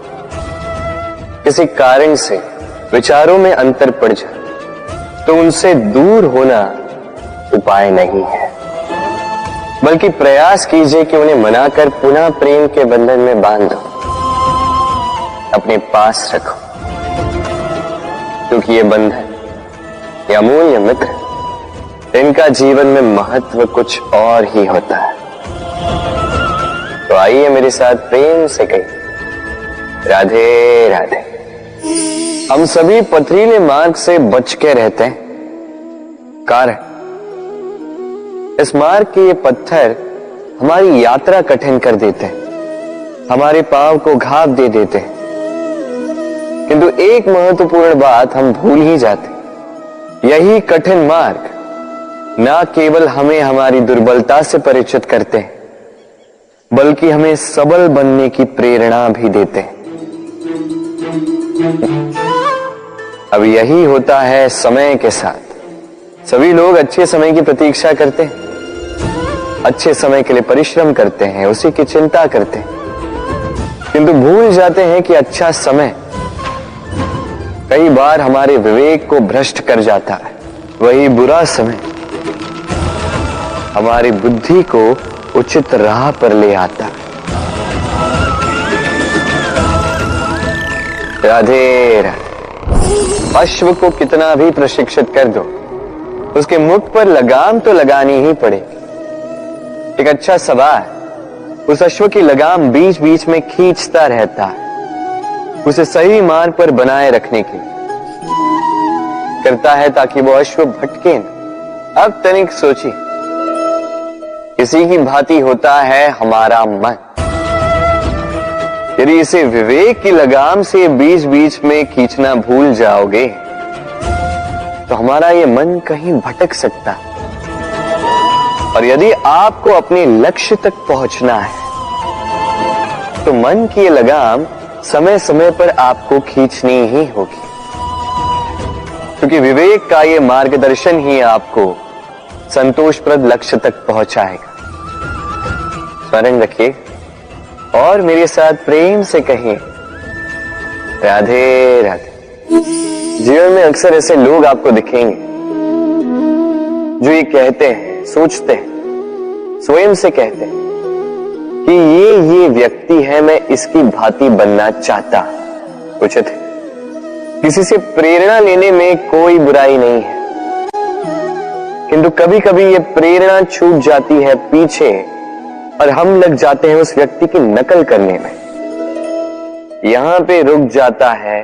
किसी कारण से विचारों में अंतर पड़ जाए, तो उनसे दूर होना उपाय नहीं है, बल्कि प्रयास कीजिए कि उन्हें मनाकर पुनः प्रेम के बंधन में बांध दो, अपने पास रखो। क्योंकि ये बंधन, ये अमूल्य मित्र, इनका जीवन में महत्व कुछ और ही होता है। तो आइए मेरे साथ प्रेम से कहिए राधे राधे। हम सभी पथरीले मार्ग से बच के रहते हैं, कारण इस मार्ग के ये पत्थर हमारी यात्रा कठिन कर देते हैं, हमारे पांव को घाव दे देते हैं। किंतु एक महत्वपूर्ण बात हम भूल ही जाते, यही कठिन मार्ग ना केवल हमें हमारी दुर्बलता से परिचित करते हैं, बल्कि हमें सबल बनने की प्रेरणा भी देते हैं। अब यही होता है समय के साथ। सभी लोग अच्छे समय की प्रतीक्षा करते हैं, अच्छे समय के लिए परिश्रम करते हैं, उसी की चिंता करते हैं, किंतु भूल जाते हैं कि अच्छा समय कई बार हमारे विवेक को भ्रष्ट कर जाता है, वही बुरा समय हमारी बुद्धि को उचित राह पर ले आता है। राधे राधे। अश्व को कितना भी प्रशिक्षित कर दो, उसके मुख पर लगाम तो लगानी ही पड़ेगी। एक अच्छा सवार उस अश्व की लगाम बीच बीच में खींचता रहता है, उसे सही मार्ग पर बनाए रखने के लिए करता है, ताकि वो अश्व भटके न। अब तनिक सोचिए, इसी की भांति होता है हमारा मन। यदि इसे विवेक की लगाम से बीच बीच में खींचना भूल जाओगे तो हमारा ये मन कहीं भटक सकता है। और यदि आपको अपने लक्ष्य तक पहुंचना है तो मन की ये लगाम समय समय पर आपको खींचनी ही होगी, क्योंकि विवेक का ये मार्गदर्शन ही आपको संतोषप्रद लक्ष्य तक पहुंचाएगा। स्मरण रखिए और मेरे साथ प्रेम से कहिए, राधे राधे। जीवन में अक्सर ऐसे लोग आपको दिखेंगे जो ये कहते हैं, सोचते हैं, स्वयं से कहते हैं कि ये व्यक्ति है, मैं इसकी भांति बनना चाहता। उचित है, किसी से प्रेरणा लेने में कोई बुराई नहीं है, किंतु कभी कभी ये प्रेरणा छूट जाती है पीछे और हम लग जाते हैं उस व्यक्ति की नकल करने में। यहां पे रुक जाता है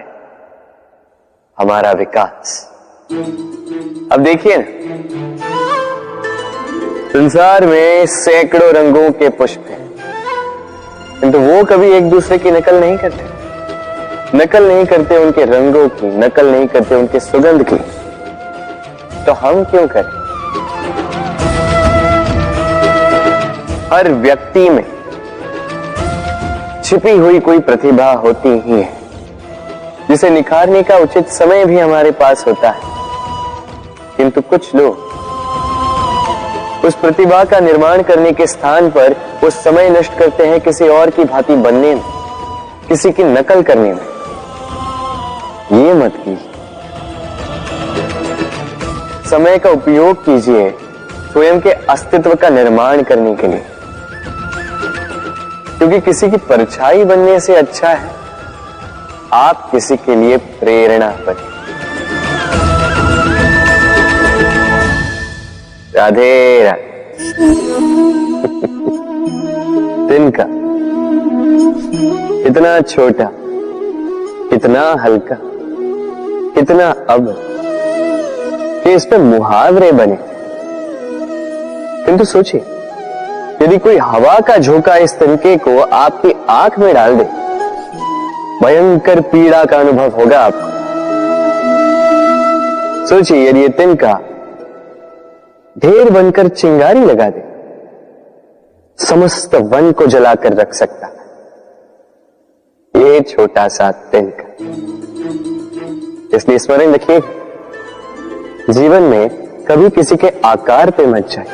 हमारा विकास। अब देखिए ना, संसार में सैकड़ों रंगों के पुष्प हैं, किंतु वो कभी एक दूसरे की नकल नहीं करते। नकल नहीं करते उनके रंगों की, नकल नहीं करते उनके सुगंध की। तो हम क्यों करें? हर व्यक्ति में छिपी हुई कोई प्रतिभा होती ही है, जिसे निखारने का उचित समय भी हमारे पास होता है, किंतु कुछ लोग उस प्रतिभा का निर्माण करने के स्थान पर वो समय नष्ट करते हैं किसी और की भांति बनने में, किसी की नकल करने में। ये मत कीजिए। समय का उपयोग कीजिए स्वयं के अस्तित्व का निर्माण करने के लिए, क्योंकि किसी की परछाई बनने से अच्छा है आप किसी के लिए प्रेरणा बने। राधे राधे। तिनका कितना छोटा, कितना हल्का, कितना अब कि इस पे मुहावरे बने। किंतु सोचिए, यदि कोई हवा का झोंका इस तिनके को आपकी आंख में डाल दे, भयंकर पीड़ा का अनुभव होगा आपको। सोचिए, यदि ये तिनका ढेर बनकर चिंगारी लगा दे, समस्त वन को जलाकर रख सकता ये छोटा सा तिनका। इसलिए स्मरण रखिए, जीवन में कभी किसी के आकार पे मत जाए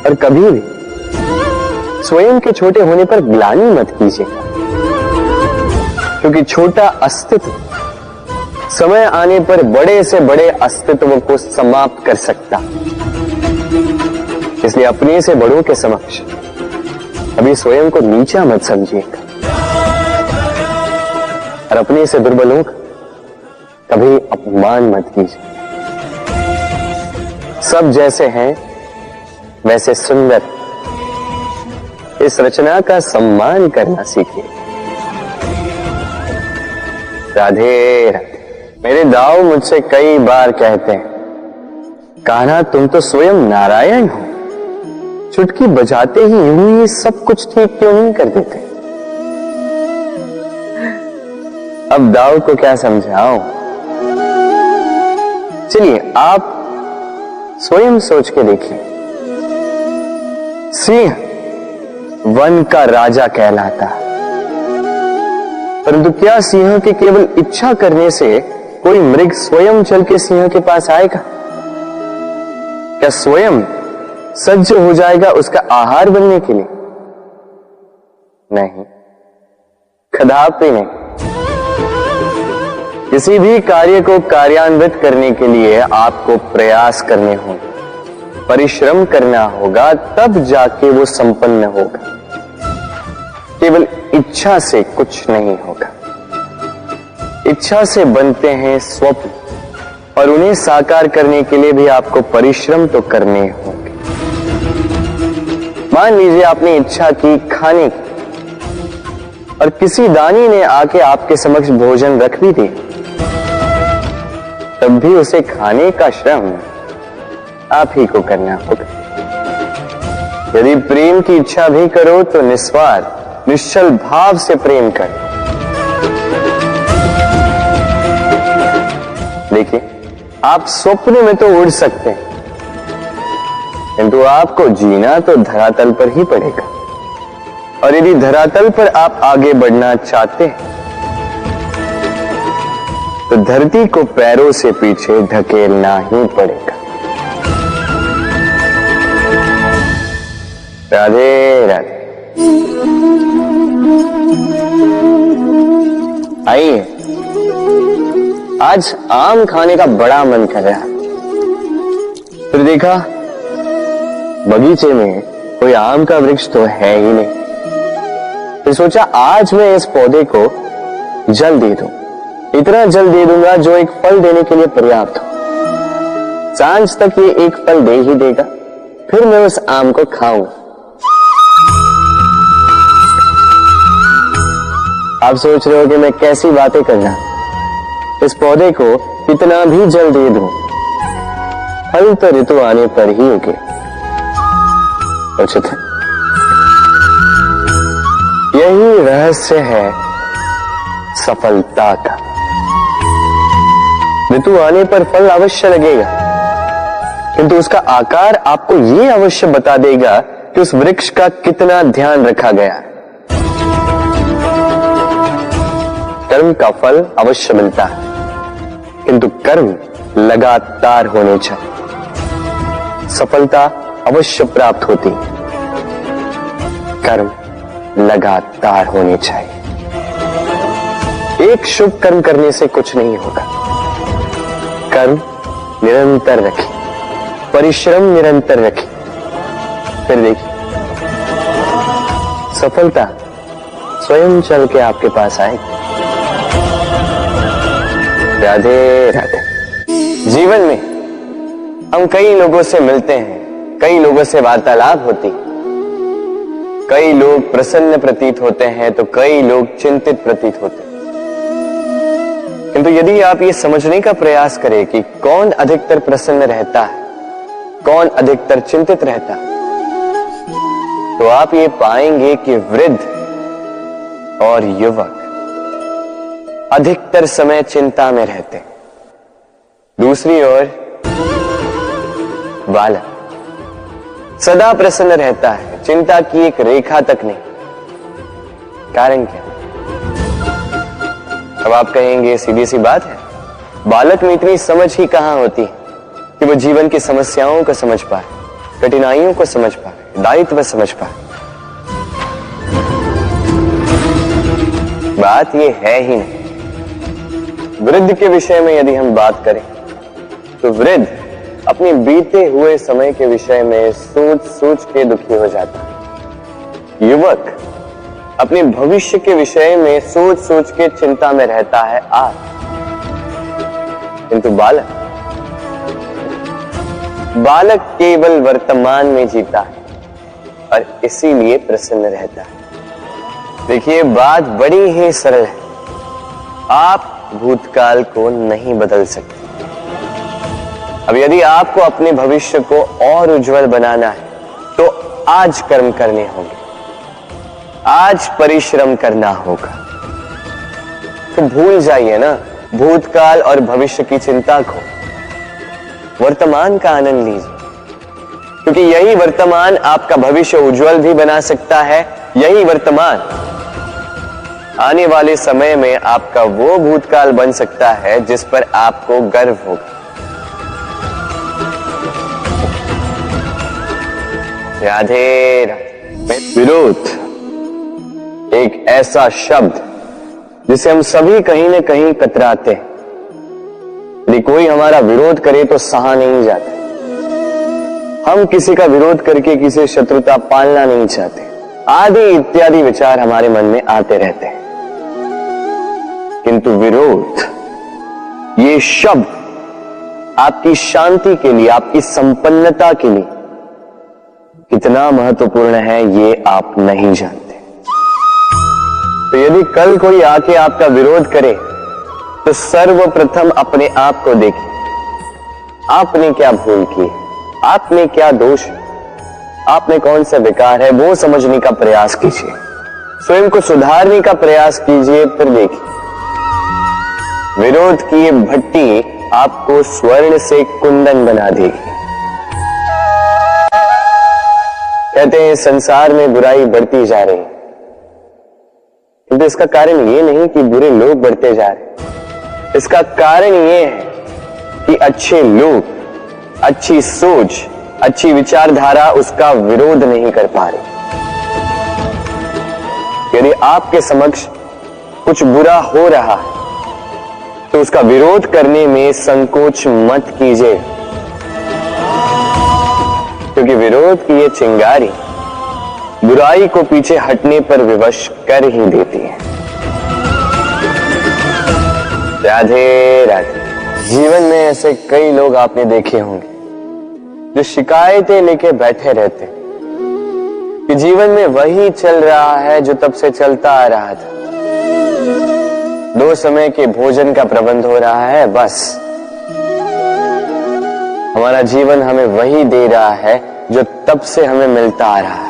और कभी भी स्वयं के छोटे होने पर ग्लानि मत कीजिए, क्योंकि छोटा अस्तित्व समय आने पर बड़े से बड़े अस्तित्व को समाप्त कर सकता। इसलिए अपने से बड़ों के समक्ष अभी स्वयं को नीचा मत समझिएगा और अपने से दुर्बलों का कभी अपमान मत कीजिए। सब जैसे हैं वैसे सुंदर, इस रचना का सम्मान करना सीखिए। राधे राधे। मेरे दाऊ मुझसे कई बार कहते हैं, कान्हा तुम तो स्वयं नारायण हो, चुटकी बजाते ही यूं ही सब कुछ ठीक क्यों नहीं कर देते? अब दाऊ को क्या समझाऊं? चलिए आप स्वयं सोच के देखिए। सिंह वन का राजा कहलाता, परंतु क्या सिंह के केवल इच्छा करने से कोई मृग स्वयं चल के सिंह के पास आएगा? क्या स्वयं सज्ज हो जाएगा उसका आहार बनने के लिए? नहीं, कदापि नहीं। किसी भी कार्य को कार्यान्वित करने के लिए आपको प्रयास करने होंगे, परिश्रम करना होगा, तब जाके वो संपन्न होगा। केवल इच्छा से कुछ नहीं होगा। इच्छा से बनते हैं स्वप्न, और उन्हें साकार करने के लिए भी आपको परिश्रम तो करने होंगे। मान लीजिए आपने इच्छा की खाने की, और किसी दानी ने आके आपके समक्ष भोजन रख भी दिया, तब भी उसे खाने का श्रम आप ही को करना होगा। यदि प्रेम की इच्छा भी करो तो निस्वार्थ निश्चल भाव से प्रेम करो। देखिए, आप स्वप्न में तो उड़ सकते हैं, किंतु आपको जीना तो धरातल पर ही पड़ेगा। और यदि धरातल पर आप आगे बढ़ना चाहते हैं तो धरती को पैरों से पीछे धकेलना ही पड़ेगा। राधे राधे। आइए, आज आम खाने का बड़ा मन कर रहा। फिर देखा बगीचे में कोई आम का वृक्ष तो है ही नहीं। फिर सोचा आज मैं इस पौधे को जल दे दूं, इतना जल दे दूंगा जो एक फल देने के लिए पर्याप्त हो। सांझ तक ये एक फल दे ही देगा, फिर मैं उस आम को खाऊंगा। आप सोच रहे हो कि मैं कैसी बातें करना, इस पौधे को कितना भी जल दे दूं, फल तो ऋतु आने पर ही उगे। उचित है। यही रहस्य है सफलता का। ऋतु आने पर फल अवश्य लगेगा, किंतु उसका आकार आपको यह अवश्य बता देगा कि उस वृक्ष का कितना ध्यान रखा गया है। कर्म का फल अवश्य मिलता है, किंतु कर्म लगातार होने चाहिए। सफलता अवश्य प्राप्त होती, कर्म लगातार होने चाहिए। एक शुभ कर्म करने से कुछ नहीं होगा। कर्म निरंतर रखें, परिश्रम निरंतर रखें, फिर देखिए सफलता स्वयं चल के आपके पास आएगी। राधे राधे। जीवन में हम कई लोगों से मिलते हैं, कई लोगों से वार्तालाप होती, कई लोग प्रसन्न प्रतीत होते हैं तो कई लोग चिंतित प्रतीत होते हैं। किंतु यदि आप ये समझने का प्रयास करें कि कौन अधिकतर प्रसन्न रहता है, कौन अधिकतर चिंतित रहता है, तो आप ये पाएंगे कि वृद्ध और युवक अधिकतर समय चिंता में रहते हैं। दूसरी ओर बालक सदा प्रसन्न रहता है, चिंता की एक रेखा तक नहीं। कारण क्या? अब आप कहेंगे सीधी सी बात है, बालक में इतनी समझ ही कहां होती है कि वो जीवन की समस्याओं को समझ पाए, कठिनाइयों को समझ पाए, दायित्व समझ पाए। बात ये है ही नहीं। वृद्ध के विषय में यदि हम बात करें तो वृद्ध अपने बीते हुए समय के विषय में सोच सोच के दुखी हो जाता है। युवक अपने भविष्य के विषय में सोच सोच के चिंता में रहता है आज। किंतु बालक केवल वर्तमान में जीता है और इसीलिए प्रसन्न रहता है। देखिए, बात बड़ी ही सरल है। आप भूतकाल को नहीं बदल सकते। अब यदि आपको अपने भविष्य को और उज्जवल बनाना है तो आज कर्म करने होंगे, आज परिश्रम करना होगा। तो भूल जाइए ना भूतकाल और भविष्य की चिंता को, वर्तमान का आनंद लीजिए, क्योंकि यही वर्तमान आपका भविष्य उज्जवल भी बना सकता है। यही वर्तमान आने वाले समय में आपका वो भूतकाल बन सकता है जिस पर आपको गर्व होगा। राधे राधे। विरोध एक ऐसा शब्द जिसे हम सभी कहीं न कहीं कतराते हैं, यदि कोई हमारा विरोध करे तो सहा नहीं जाता। हम किसी का विरोध करके किसी शत्रुता पालना नहीं चाहते। आदि इत्यादि विचार हमारे मन में आते रहते हैं। किंतु विरोध, ये शब्द आपकी शांति के लिए, आपकी संपन्नता के लिए कितना महत्वपूर्ण है, ये आप नहीं जानते। तो यदि कल कोई आके आपका विरोध करे तो सर्वप्रथम अपने आप को देखिए। आपने क्या भूल की, आपने क्या दोष, आपने कौन सा विकार है, वो समझने का प्रयास कीजिए। स्वयं को सुधारने का प्रयास कीजिए। फिर देखिए, विरोध की ये भट्टी आपको स्वर्ण से कुंदन बना देगी। कहते हैं संसार में बुराई बढ़ती जा रही, किंतु इसका कारण ये नहीं कि बुरे लोग बढ़ते जा रहे। इसका कारण ये है कि अच्छे लोग, अच्छी सोच, अच्छी विचारधारा उसका विरोध नहीं कर पा रही। यदि आपके समक्ष कुछ बुरा हो रहा है तो उसका विरोध करने में संकोच मत कीजिए, क्योंकि विरोध की ये चिंगारी बुराई को पीछे हटने पर विवश कर ही देती है। राधे राधे। जीवन में ऐसे कई लोग आपने देखे होंगे जो शिकायतें लेके बैठे रहते हैं कि जीवन में वही चल रहा है जो तब से चलता आ रहा था। 2 समय के भोजन का प्रबंध हो रहा है, बस हमारा जीवन हमें वही दे रहा है जो तब से हमें मिलता आ रहा है।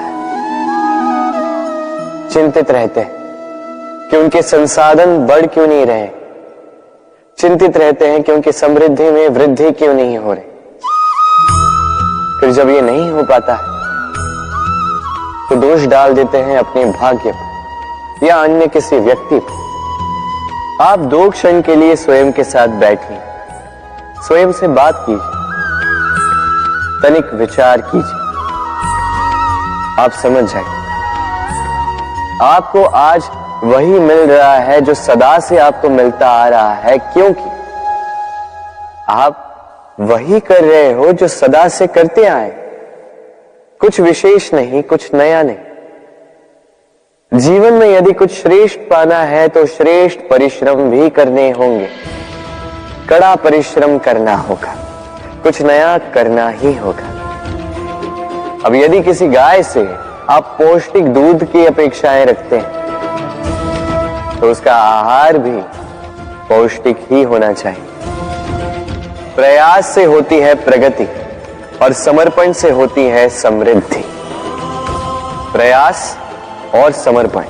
चिंतित रहते हैं कि उनके संसाधन बढ़ क्यों नहीं रहे, चिंतित रहते हैं कि उनकी समृद्धि में वृद्धि क्यों नहीं हो रही। फिर जब ये नहीं हो पाता है तो दोष डाल देते हैं अपने भाग्य पर या अन्य किसी व्यक्ति पर। आप 2 क्षण के लिए स्वयं के साथ बैठिए, स्वयं से बात कीजिए, तनिक विचार कीजिए, आप समझ जाएंगे। आपको आज वही मिल रहा है जो सदा से आपको मिलता आ रहा है, क्योंकि आप वही कर रहे हो जो सदा से करते आए। कुछ विशेष नहीं, कुछ नया नहीं। जीवन में यदि कुछ श्रेष्ठ पाना है तो श्रेष्ठ परिश्रम भी करने होंगे, कड़ा परिश्रम करना होगा, कुछ नया करना ही होगा। अब यदि किसी गाय से आप पौष्टिक दूध की अपेक्षाएं रखते हैं तो उसका आहार भी पौष्टिक ही होना चाहिए। प्रयास से होती है प्रगति और समर्पण से होती है समृद्धि। प्रयास और समर्पण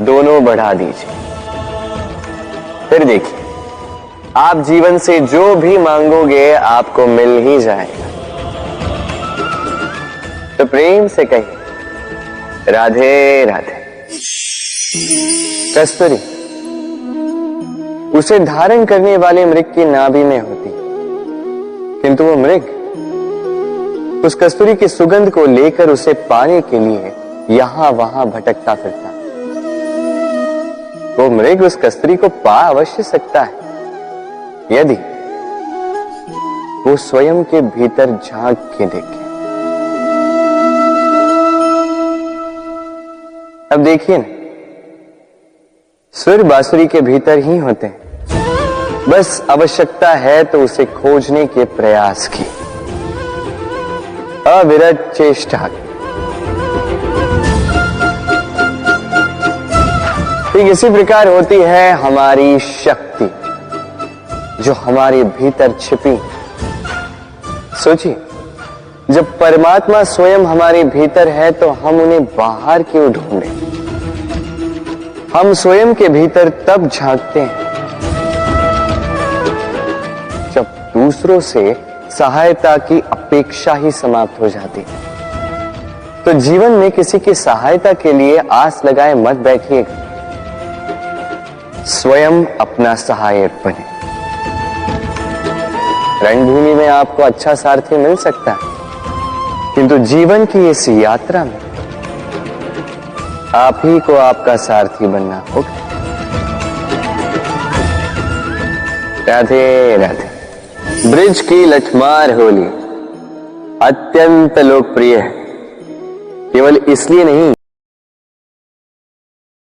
दोनों बढ़ा दीजिए, फिर देखिए आप जीवन से जो भी मांगोगे आपको मिल ही जाएगा। तो प्रेम से कहिए राधे राधे। कस्तूरी उसे धारण करने वाले मृग की नाभि में होती, किंतु वो मृग उस कस्तूरी की सुगंध को लेकर उसे पाने के लिए यहां वहां भटकता फिरता। वो मृग उस कस्तूरी को पा अवश्य सकता है यदि वो स्वयं के भीतर झांक के देखे। अब देखिए ना, सुर बांसुरी के भीतर ही होते हैं, बस आवश्यकता है तो उसे खोजने के प्रयास की, अविरत चेष्टा। ठीक इसी प्रकार होती है हमारी शक्ति जो हमारे भीतर छिपी। सोचिए, जब परमात्मा स्वयं हमारे भीतर है तो हम उन्हें बाहर क्यों ढूंढें? हम स्वयं के भीतर तब झांकते हैं जब दूसरों से सहायता की अपेक्षा ही समाप्त हो जाती है। तो जीवन में किसी की सहायता के लिए आस लगाए मत बैठिएगा, स्वयं अपना सहायक बने। रणभूमि में आपको अच्छा सारथी मिल सकता है, किंतु जीवन की इस यात्रा में आप ही को आपका सारथी बनना होगा। राधे राधे। ब्रिज की लठमार होली अत्यंत लोकप्रिय है, केवल इसलिए नहीं